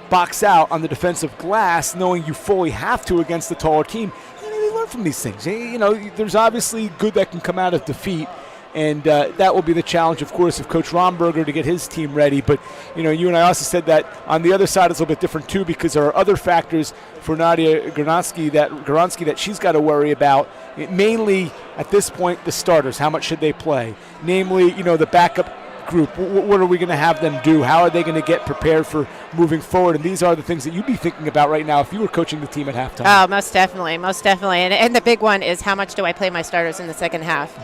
box out on the defensive glass, knowing you fully have to against the taller team. They learn from these things. There's obviously good that can come out of defeat, and that will be the challenge, of course, of Coach Romberger to get his team ready. But, you and I also said that on the other side it's a little bit different, too, because there are other factors for Nadia Garansky that she's got to worry about. Mainly, at this point, the starters. How much should they play? Namely, the backup group. What are we going to have them do? How are they going to get prepared for moving forward? And these are the things that you'd be thinking about right now if you were coaching the team at halftime. Oh, most definitely. And the big one is, how much do I play my starters in the second half?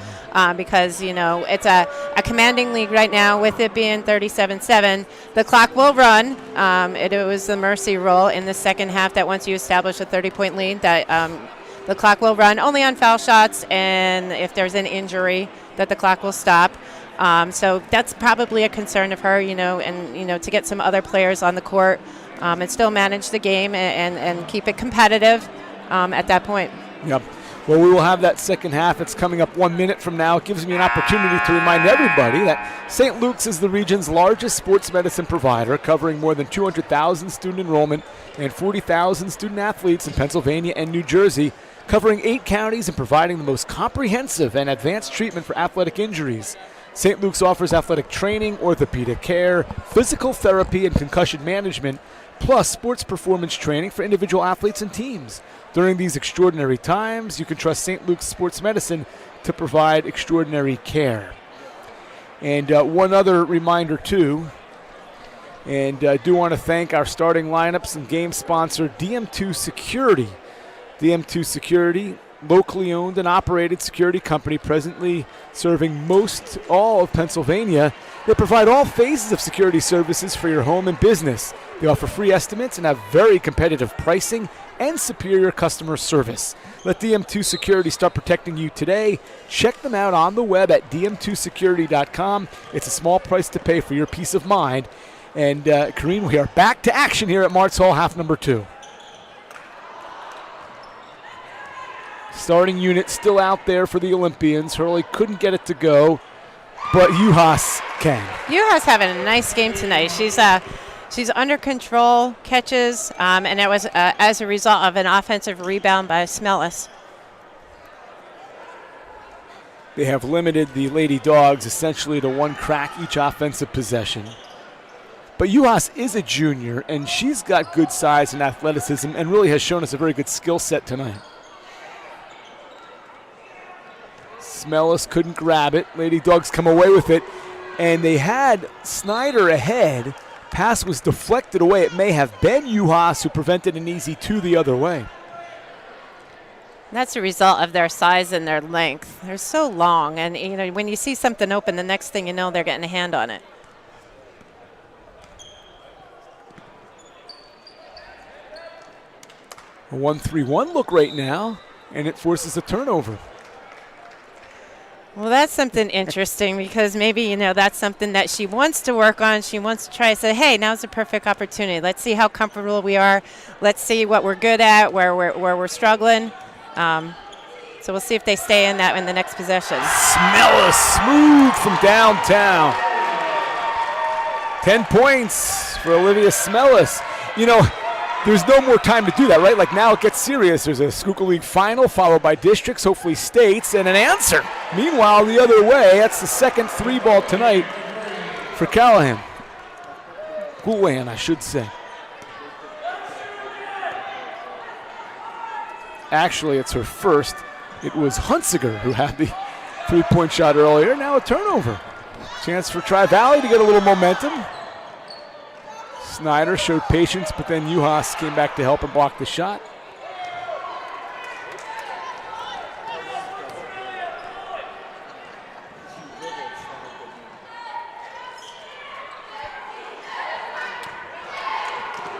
Because, it's a commanding league right now, with it being 37-7. The clock will run. It was the mercy rule in the second half that once you establish a 30-point lead, that the clock will run only on foul shots, and if there's an injury, that the clock will stop. So that's probably a concern of her, and to get some other players on the court and still manage the game and keep it competitive at that point. Yep. Well, we will have that second half. It's coming up 1 minute from now. It gives me an opportunity to remind everybody that St. Luke's is the region's largest sports medicine provider, covering more than 200,000 student enrollment and 40,000 student athletes in Pennsylvania and New Jersey, covering 8 counties and providing the most comprehensive and advanced treatment for athletic injuries. St. Luke's offers athletic training, orthopedic care, physical therapy, and concussion management, plus sports performance training for individual athletes and teams. During these extraordinary times, you can trust St. Luke's Sports Medicine to provide extraordinary care. And one other reminder, too, and I do want to thank our starting lineups and game sponsor, DM2 Security. DM2 Security, locally owned and operated security company, presently serving most all of Pennsylvania. They provide all phases of security services for your home and business. They offer free estimates and have very competitive pricing and superior customer service. Let DM2 Security start protecting you today. Check them out on the web at dm2security.com. It's a small price to pay for your peace of mind. And Kareem, we are back to action here at Martz Hall, half number 2. Starting unit still out there for the Olympians. Hurley couldn't get it to go, but Juhas can. Juhas having a nice game tonight. She's under control, catches, and it was as a result of an offensive rebound by Smellis. They have limited the Lady Dogs essentially to one crack each offensive possession. But Juhas is a junior, and she's got good size and athleticism and really has shown us a very good skill set tonight. Smellis couldn't grab it. Lady Dogs come away with it, and they had Snyder ahead. Pass was deflected away. It may have been Juhas who prevented an easy 2 the other way. That's a result of their size and their length. They're so long, and when you see something open, the next thing you know, they're getting a hand on it. A 1-3-1 look right now, and it forces a turnover. Well, that's something interesting because maybe, that's something that she wants to work on. She wants to try to say, hey, now's the perfect opportunity. Let's see how comfortable we are. Let's see what we're good at, where we're struggling. So we'll see if they stay in that in the next possession. Smellis smooth from downtown. 10 points for Olivia Smellis. There's no more time to do that, right? Like now it gets serious. There's a Schuylkill League final followed by districts, hopefully states, and an answer. Meanwhile, the other way, that's the second 3-ball tonight for Callahan. Houlihan, I should say. Actually, it's her first. It was Hunsiger who had the 3-point shot earlier. Now a turnover. Chance for Tri-Valley to get a little momentum. Snyder showed patience, but then Juhas came back to help and block the shot.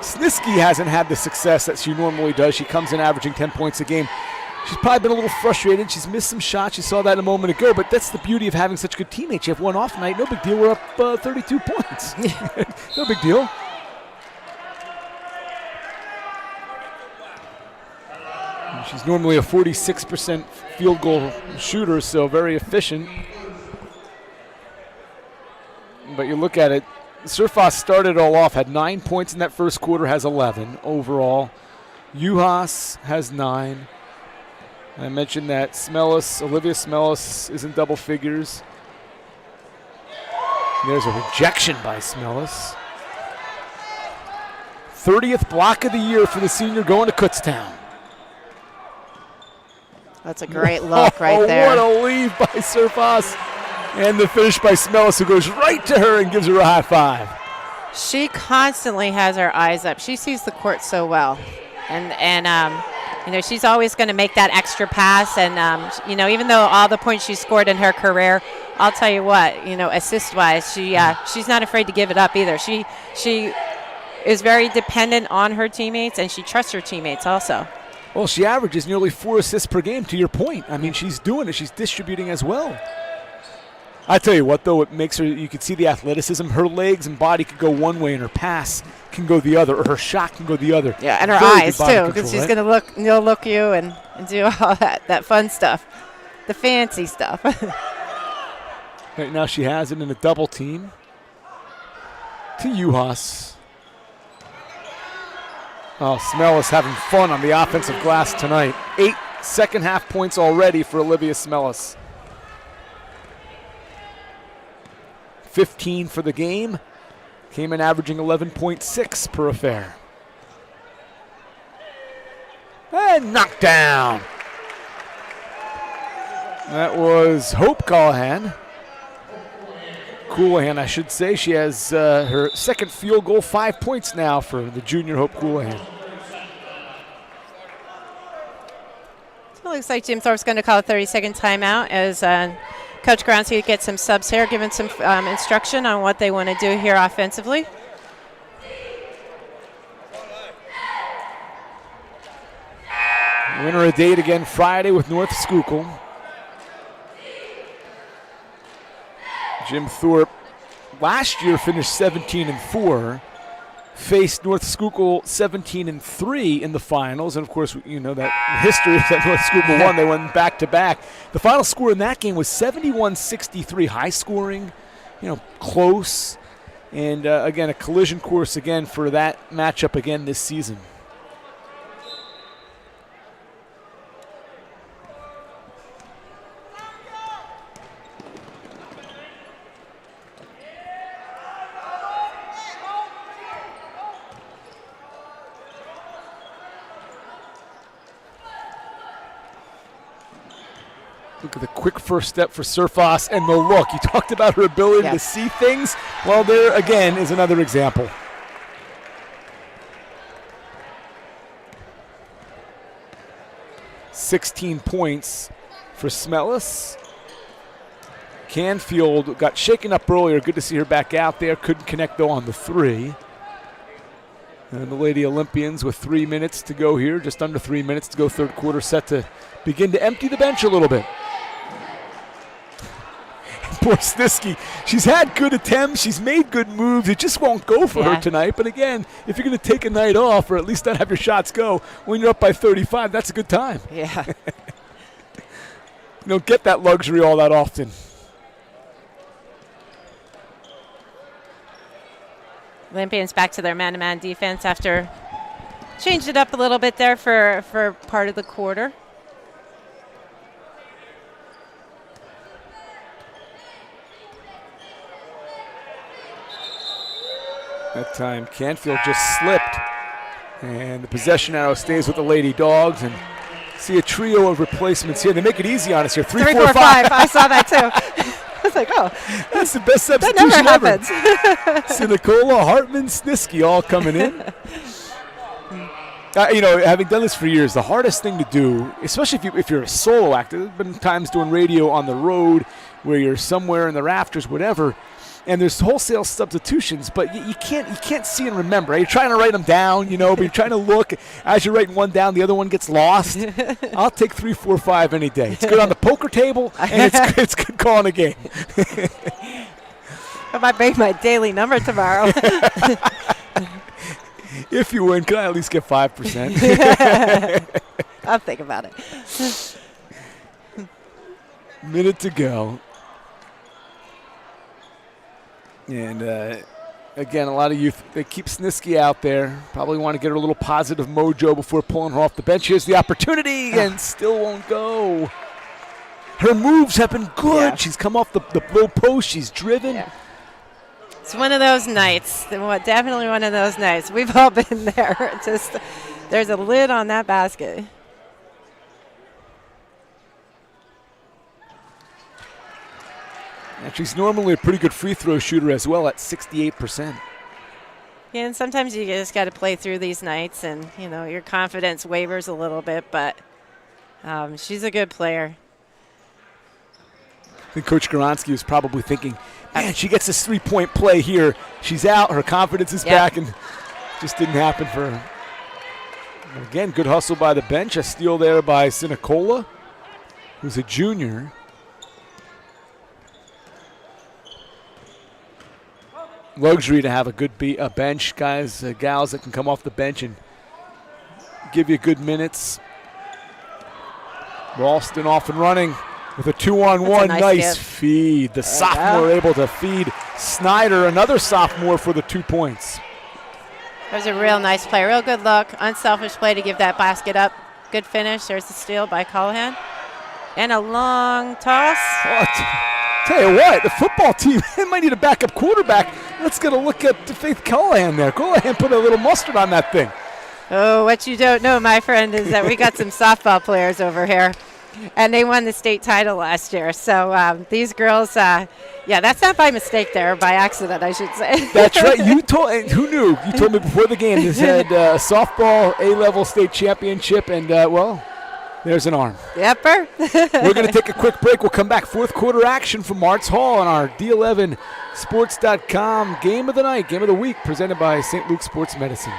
Sniski hasn't had the success that she normally does. She comes in averaging 10 points a game. She's probably been a little frustrated. She's missed some shots. You saw that a moment ago, but that's the beauty of having such good teammates. You have one off night, no big deal. We're up 32 points. No big deal. She's normally a 46% field goal shooter, so very efficient. But you look at it, Surfos started it all off, had 9 points in that first quarter, has 11 overall. Juhas has 9. I mentioned that Olivia Smellis is in double figures. There's a rejection by Smellis. 30th block of the year for the senior going to Kutztown. That's a great look right there. What a lead by Surfos. And the finish by Smellis, who goes right to her and gives her a high five. She constantly has her eyes up. She sees the court so well. And she's always going to make that extra pass. And, even though all the points she scored in her career, I'll tell you what, assist-wise, she's not afraid to give it up either. She is very dependent on her teammates, and she trusts her teammates also. Well, she averages nearly 4 assists per game, to your point. I mean, she's doing it. She's distributing as well. I tell you what, though, it makes her, you can see the athleticism. Her legs and body could go one way, and her pass can go the other, or her shot can go the other. Yeah, and her Very eyes, too, because she's going to look you and do all that fun stuff, the fancy stuff. Right now she has it in a double team to Juhas. Oh, Smellis having fun on the offensive glass tonight. 8 second-half points already for Olivia Smellis. 15 for the game. Came in averaging 11.6 per affair. And knocked down. That was Hope Callahan. Coolahan, I should say. She has her second field goal, 5 points now for the junior Hope Coolahan. So it looks like Jim Thorpe's going to call a 30-second timeout as Coach Gronsky gets some subs here, giving some instruction on what they want to do here offensively. Winner of date again Friday with North Schuylkill. Jim Thorpe last year finished 17-4, faced North Schuylkill 17-3 in the finals, and of course you know that history that North Schuylkill won. They went back to back. The final score in that game was 71-63, high scoring, close, and again a collision course again for that matchup again this season. Look at the quick first step for Surfos and the look. You talked about her ability to see things. Well, there again is another example. "16 points for Smellis. Canfield got shaken up earlier. Good to see her back out there. Couldn't connect, though, on the three. And the Lady Olympians with 3 minutes to go here, just under 3 minutes to go, third quarter, set to begin to empty the bench a little bit. Poor Snisky. She's had good attempts. She's made good moves. It just won't go for her tonight. But again, if you're going to take a night off or at least not have your shots go, when you're up by 35, that's a good time. Yeah. You don't get that luxury all that often. Olympians back to their man-to-man defense after changed it up a little bit there for part of the quarter. That time Canfield just slipped, and the possession arrow stays with the Lady Dogs. And see a trio of replacements here. They make it easy on us here. 3, 4, 5. I saw that too. I was like, oh, that's the best substitution that never ever. happens. Sinicola, Hartman, Snisky all coming in. Having done this for years, the hardest thing to do, especially if you're a solo act, there's been times doing radio on the road where you're somewhere in the rafters, whatever, and there's wholesale substitutions, but you can't see and remember. Right? You're trying to write them down, but you're trying to look. As you're writing one down, the other one gets lost. I'll take 3, 4, 5 any day. It's good on the poker table, and it's good calling a game. I might make my daily number tomorrow. If you win, can I at least get 5%? I'll think about it. Minute to go. And again, a lot of youth, they keep Snisky out there. Probably want to get her a little positive mojo before pulling her off the bench. Here's the opportunity, and still won't go. Her moves have been good. Yeah. She's come off the low post. She's driven. Yeah. It's one of those nights. Definitely one of those nights. We've all been there. Just there's a lid on that basket. And she's normally a pretty good free throw shooter as well at 68%. Yeah, and sometimes you just got to play through these nights, and your confidence wavers a little bit. But she's a good player. I think Coach Goronsky was probably thinking, man, she gets this 3-point play here. She's out. Her confidence is back, and just didn't happen for her. Again, good hustle by the bench. A steal there by Sinicola, who's a junior. Luxury to have a good bench, guys, gals that can come off the bench and give you good minutes. Ralston off and running with a 2-on-1. Nice feed. The sophomore able to feed Snyder, another sophomore, for the 2 points. That was a real nice play, real good look, unselfish play to give that basket up. Good finish. There's the steal by Callahan. And a long toss. Tell you what, the football team might need a backup quarterback. Let's get a look at Faith Callahan there. Callahan put a little mustard on that thing. Oh, what you don't know, my friend, is that we got some softball players over here. and they won the state title last year. So these girls, that's not by mistake there, by accident, I should say. That's right. You told, and who knew? You told me before the game this had softball A-level state championship, and there's an arm. Yepper. We're going to take a quick break. We'll come back. Fourth quarter action from Martz Hall on our D11Sports.com Game of the Night, Game of the Week, presented by St. Luke Sports Medicine.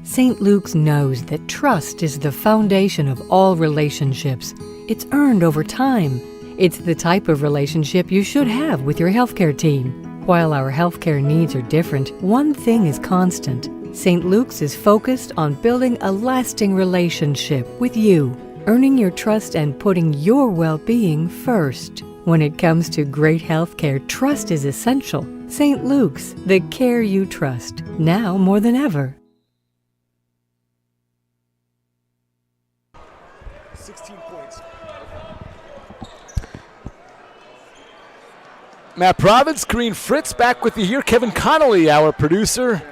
St. Luke's knows that trust is the foundation of all relationships. It's earned over time. It's the type of relationship you should have with your healthcare team. While our healthcare needs are different, one thing is constant. St. Luke's is focused on building a lasting relationship with you, earning your trust and putting your well-being first. When it comes to great healthcare, trust is essential. St. Luke's, the care you trust, now more than ever. 16 points. Matt Providence, Green Fritz, back with you here. Kevin Connolly, our producer.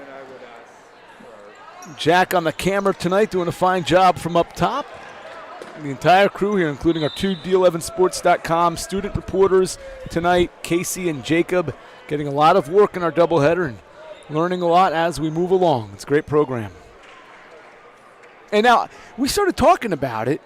Jack on the camera tonight, doing a fine job from up top. The entire crew here, including our two D11Sports.com student reporters tonight, Casey and Jacob, getting a lot of work in our doubleheader and learning a lot as we move along. It's a great program. And now, we started talking about it.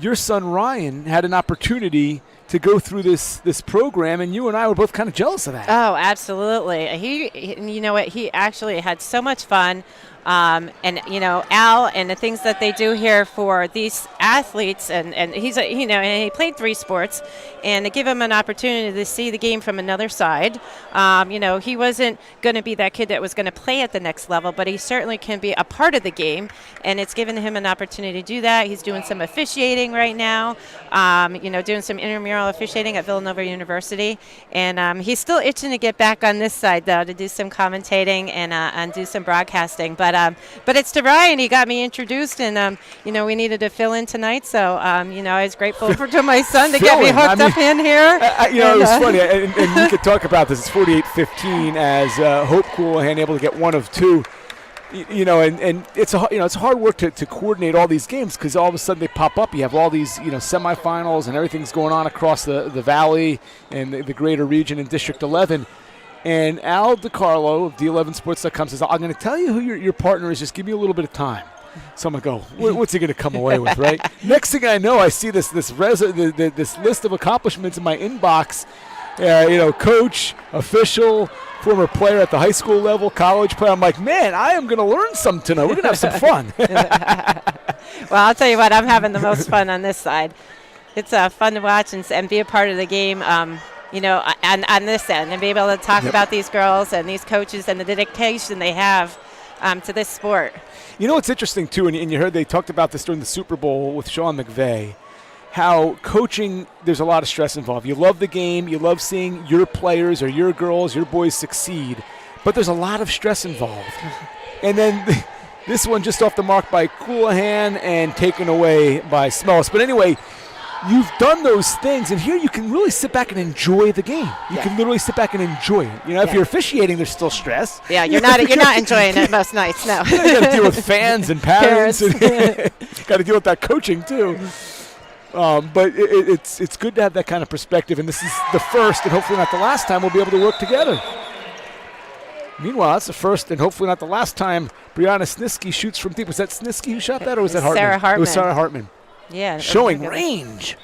Your son Ryan had an opportunity to go through this program, and you and I were both kind of jealous of that. Oh, absolutely. He you know what? He actually had so much fun. And, Al and the things that they do here for these athletes, and he's, and he played 3 sports, and they give him an opportunity to see the game from another side. He wasn't going to be that kid that was going to play at the next level, but he certainly can be a part of the game, and it's given him an opportunity to do that. He's doing some officiating right now, doing some intramural officiating at Villanova University, and he's still itching to get back on this side, though, to do some commentating and do some broadcasting. But it's to Ryan. He got me introduced, and we needed to fill in tonight. So I was grateful to my son to get me hooked up in here. It was funny, and we could talk about this. It's 48-15 as Hope Coolahan able to get one of 2. And it's it's hard work to coordinate all these games because all of a sudden they pop up. You have all these semifinals and everything's going on across the valley and the greater region in District 11. And Al DiCarlo of D11Sports.com says, I'm going to tell you who your partner is. Just give me a little bit of time. So I'm going to go, what's he going to come away with, right? Next thing I know, I see this list of accomplishments in my inbox. Coach, official, former player at the high school level, college player. I'm like, man, I am going to learn something tonight. We're going to have some fun. Well, I'll tell you what, I'm having the most fun on this side. It's fun to watch and be a part of the game. On this end, and be able to talk about these girls and these coaches and the dedication they have to this sport. What's interesting, too, and you heard they talked about this during the Super Bowl with Sean McVay, how coaching, there's a lot of stress involved. You love the game. You love seeing your players or your girls, your boys succeed, but there's a lot of stress involved. And then this one just off the mark by Coolahan and taken away by Smellis. But anyway, you've done those things, and here you can really sit back and enjoy the game. You can literally sit back and enjoy it. If you're officiating, there's still stress. Yeah, you're not enjoying it most nights, no. You got to deal with fans and parents. Got to deal with that coaching too. But it's good to have that kind of perspective, and this is the first, and hopefully not the last time we'll be able to work together. Meanwhile, that's the first and hopefully not the last time Brianna Snisky shoots from deep. Was that Snisky who shot that, or was that Hartman? Sarah Hartman. It was Sarah Hartman. Yeah, showing range.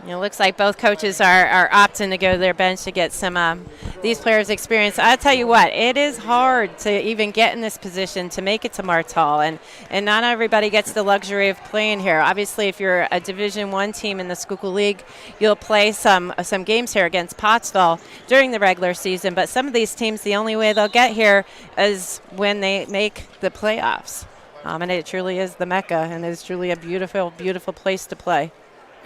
It looks like both coaches are opting to go to their bench to get some these players' experience. I'll tell you what, it is hard to even get in this position to make it to Martz Hall, and not everybody gets the luxury of playing here. Obviously, if you're a Division I team in the Schuylkill League, you'll play some games here against Pottsville during the regular season, but some of these teams, the only way they'll get here is when they make the playoffs. And it truly is the Mecca, and it's truly a beautiful, beautiful place to play.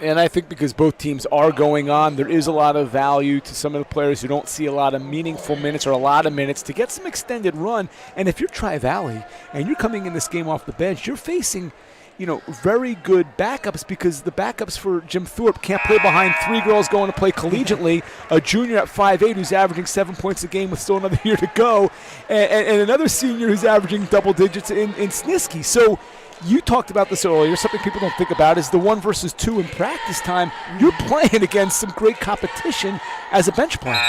And I think because both teams are going on, there is a lot of value to some of the players who don't see a lot of meaningful minutes or a lot of minutes to get some extended run. And if you're Tri-Valley and you're coming in this game off the bench, you're facing very good backups, because the backups for Jim Thorpe can't play behind three girls going to play collegiately, a junior at 5'8" who's averaging 7 points a game with still another year to go, and another senior who's averaging double digits in Snisky. So you talked about this earlier. Something people don't think about is the 1 versus 2 in practice time. You're playing against some great competition as a bench player.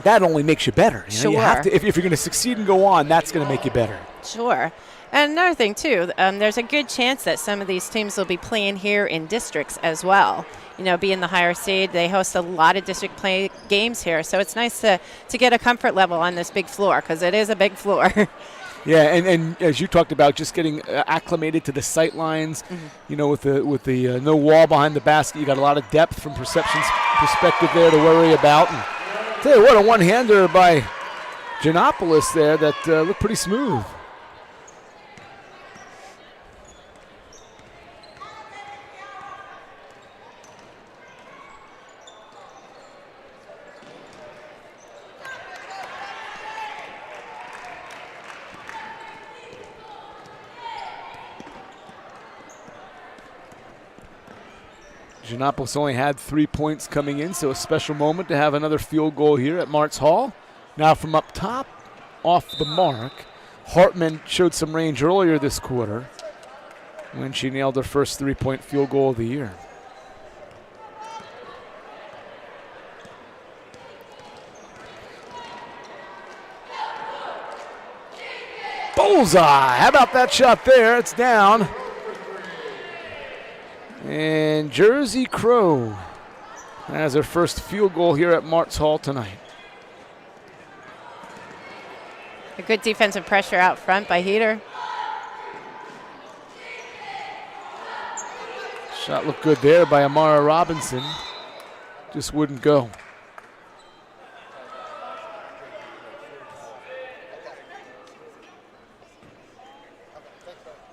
That only makes you better. Sure. You have to, if you're going to succeed and go on, that's going to make you better. Sure. And another thing, too, there's a good chance that some of these teams will be playing here in districts as well. Being the higher seed, they host a lot of district play games here. So it's nice to get a comfort level on this big floor, because it is a big floor. Yeah, and as you talked about, just getting acclimated to the sight lines, with the no wall behind the basket, you got a lot of depth from perceptions perspective there to worry about. And tell you what, a one-hander by Giannopoulos there that looked pretty smooth. Giannopoulos only had 3 points coming in, so a special moment to have another field goal here at Martz Hall. Now from up top, off the mark. Hartman showed some range earlier this quarter when she nailed her first 3-point field goal of the year. Bullseye! How about that shot there? It's down. And Jersey Crow has her first field goal here at Martz Hall tonight. A good defensive pressure out front by Heater. Shot looked good there by Amara Robinson. Just wouldn't go.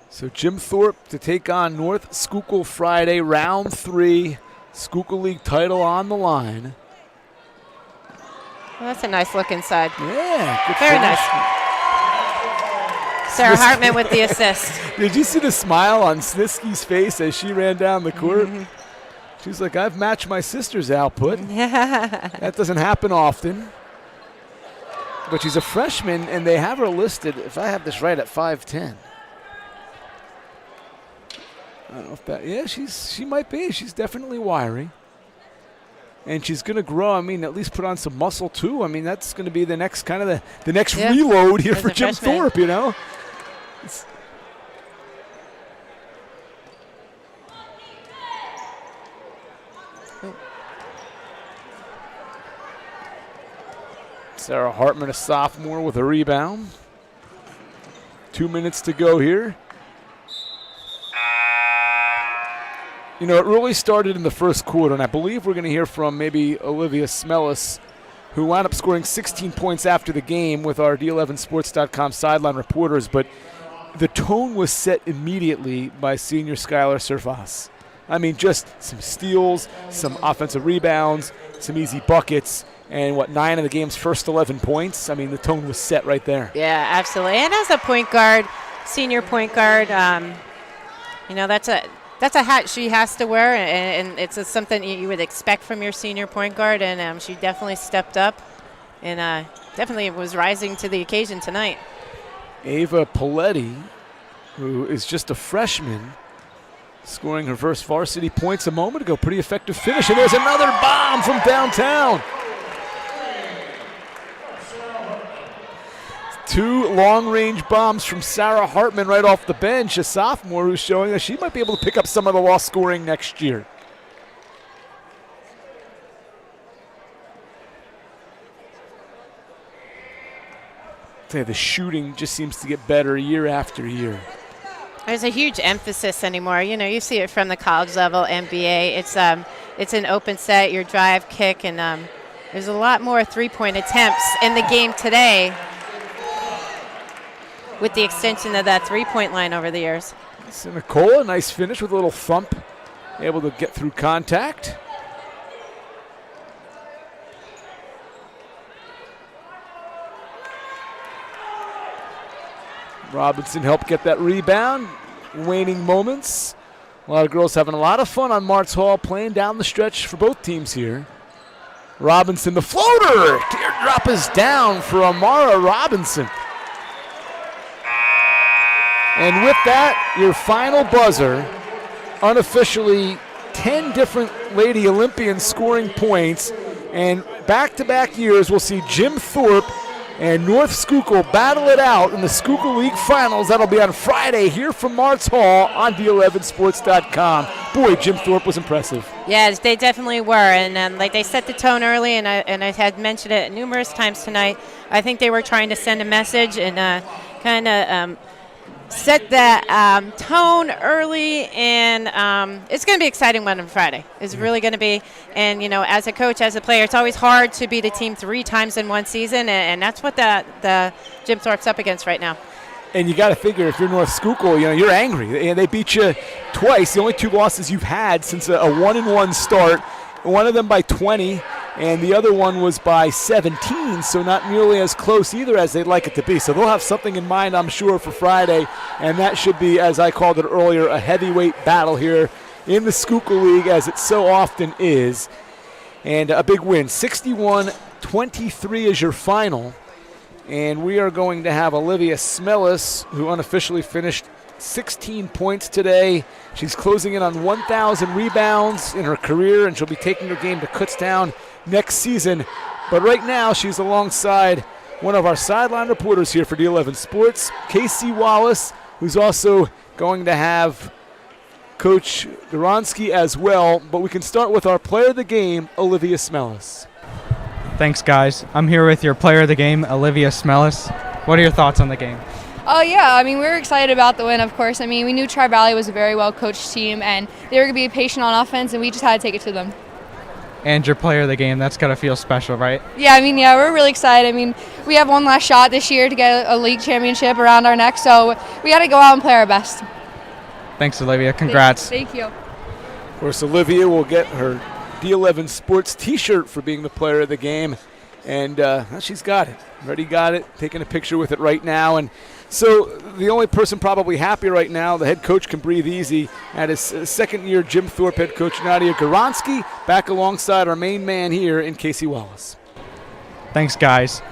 So Jim Thorpe to take on North Schuylkill Friday, round 3, Schuylkill League title on the line. Well, that's a nice look inside. Yeah, good Very finish. nice. Sarah Hartman with the assist. Did you see the smile on Snisky's face as she ran down the court? She's like, I've matched my sister's output. That doesn't happen often. But she's a freshman, and they have her listed, if I have this right, at 5'10". I don't know if that, yeah, she might be. She's definitely wiry. And she's going to grow, at least put on some muscle too. That's going to be the next kind of the next reload here for Jim Thorpe, Sarah Hartman, a sophomore, with a rebound. 2 minutes to go here. It really started in the first quarter, and I believe we're going to hear from maybe Olivia Smellis, who wound up scoring 16 points after the game with our D11Sports.com sideline reporters, but the tone was set immediately by senior Skylar Servas. Just some steals, some offensive rebounds, some easy buckets, and 9 of the game's first 11 points. The tone was set right there. Yeah, absolutely. And as a point guard, senior point guard, that's a hat she has to wear, and it's something you would expect from your senior point guard, and she definitely stepped up and definitely was rising to the occasion tonight. Ava Paletti, who is just a freshman, scoring her first varsity points a moment ago. Pretty effective finish, and there's another bomb from downtown. 2 long-range bombs from Sarah Hartman right off the bench, a sophomore who's showing us she might be able to pick up some of the lost scoring next year. The shooting just seems to get better year after year. There's a huge emphasis anymore. You see it from the college level, NBA. It's an open set, your drive, kick, and there's a lot more three-point attempts in the game today, with the extension of that three-point line over the years. So Nicola, nice finish with a little thump, able to get through contact. Robinson helped get that rebound. Waning moments. A lot of girls having a lot of fun on Martz Hall, playing down the stretch for both teams here. Robinson, the floater. Teardrop is down for Amara Robinson. And with that, your final buzzer, unofficially 10 different Lady Olympians scoring points. And back-to-back years, we'll see Jim Thorpe and North Schuylkill battle it out in the Schuylkill League Finals. That'll be on Friday here from Martz Hall on D11sports.com. Boy, Jim Thorpe was impressive. Yes, they definitely were, and like they set the tone early, and I had mentioned it numerous times tonight. I think they were trying to send a message and kind of set that tone early, and it's going to be exciting one on Friday. It's really going to be, and as a coach, as a player, it's always hard to beat a team 3 times in one season, and that's what the Jim Thorpe's up against right now. And you got to figure, if you're North Schuylkill, you're angry. They beat you twice. The only 2 losses you've had since a 1-1 start. One of them by 20, and the other one was by 17, so not nearly as close either as they'd like it to be. So they'll have something in mind, I'm sure, for Friday, and that should be, as I called it earlier, a heavyweight battle here in the Schuylkill League, as it so often is. And a big win. 61-23 is your final. And we are going to have Olivia Smellis, who unofficially finished 16 points today. She's closing in on 1,000 rebounds in her career, and she'll be taking her game to Kutztown next season. But right now, she's alongside one of our sideline reporters here for D11 Sports, Casey Wallace, who's also going to have Coach Duronsky as well. But we can start with our player of the game, Olivia Smellis. Thanks, guys. I'm here with your player of the game, Olivia Smellis. What are your thoughts on the game? Yeah, we were excited about the win, of course. We knew Tri-Valley was a very well-coached team, and they were going to be patient on offense, and we just had to take it to them. And your player of the game, that's got to feel special, right? Yeah, we're really excited. We have one last shot this year to get a league championship around our neck, so we got to go out and play our best. Thanks, Olivia. Congrats. Thank you. Of course, Olivia will get her D11 Sports T-shirt for being the player of the game, and she's got it. Already got it. Taking a picture with it right now, and so the only person probably happy right now, the head coach can breathe easy at his second-year Jim Thorpe head coach Nadia Goronsky, back alongside our main man here in Casey Wallace. Thanks, guys.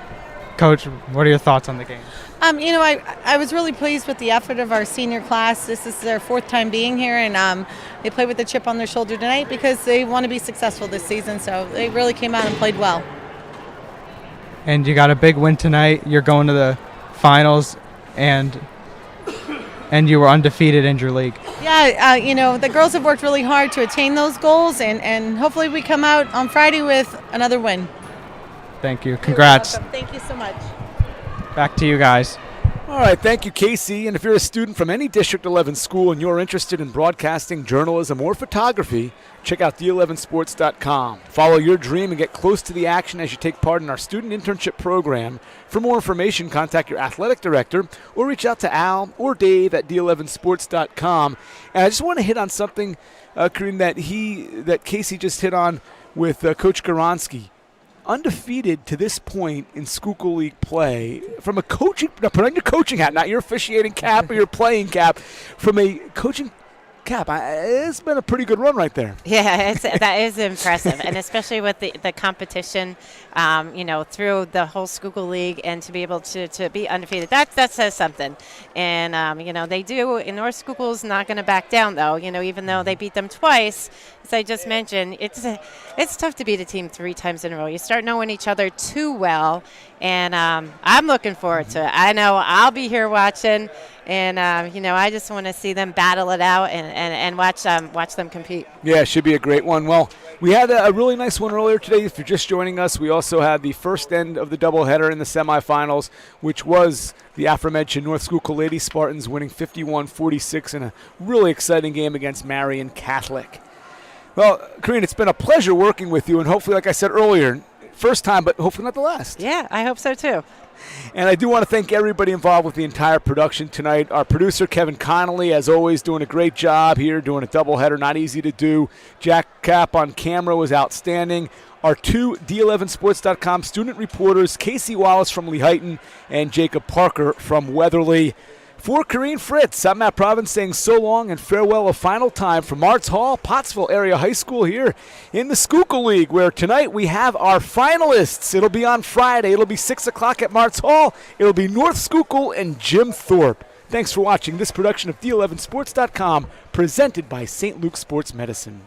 Coach, what are your thoughts on the game? I was really pleased with the effort of our senior class. This is their 4th time being here, and they played with a chip on their shoulder tonight because they want to be successful this season, so they really came out and played well. And you got a big win tonight. You're going to the finals, and you were undefeated in your league. Yeah, the girls have worked really hard to attain those goals, and hopefully we come out on Friday with another win. Thank you. Congrats. Thank you so much. Back to you guys. All right, thank you, Casey. And if you're a student from any District 11 school and you're interested in broadcasting, journalism, or photography, check out D11sports.com. Follow your dream and get close to the action as you take part in our student internship program. For more information, contact your athletic director or reach out to Al or Dave at D11sports.com. And I just want to hit on something, Kareem, that Casey just hit on with Coach Goronsky. Undefeated to this point in Schuylkill League play. From a coaching, now put on your coaching hat, not your officiating cap or your playing cap. From a coaching cap, it's been a pretty good run right there. Yeah, that is impressive, and especially with the competition, through the whole Schuylkill League, and to be able to be undefeated, that says something. And they do. And North Schuylkill's not going to back down, though. Even though they beat them twice, as I just mentioned, it's tough to beat a team 3 times in a row. You start knowing each other too well, and I'm looking forward to it. I know I'll be here watching. And, I just want to see them battle it out and watch them compete. Yeah, it should be a great one. Well, we had a really nice one earlier today. If you're just joining us, we also had the first end of the doubleheader in the semifinals, which was the aforementioned North Schuylkill Lady Spartans winning 51-46 in a really exciting game against Marion Catholic. Well, Kareen, it's been a pleasure working with you, and hopefully, like I said earlier, first time, but hopefully not the last. Yeah, I hope so, too. And I do want to thank everybody involved with the entire production tonight. Our producer, Kevin Connolly, as always, doing a great job here, doing a doubleheader, not easy to do. Jack Cap on camera was outstanding. Our 2 D11sports.com student reporters, Casey Wallace from Lehighton and Jacob Parker from Weatherly. For Kareen Fritz, I'm Matt Province saying so long and farewell a final time from Marts Hall, Pottsville Area High School here in the Schuylkill League, where tonight we have our finalists. It'll be on Friday. It'll be 6 o'clock at Marts Hall. It'll be North Schuylkill and Jim Thorpe. Thanks for watching this production of D11Sports.com, presented by St. Luke Sports Medicine.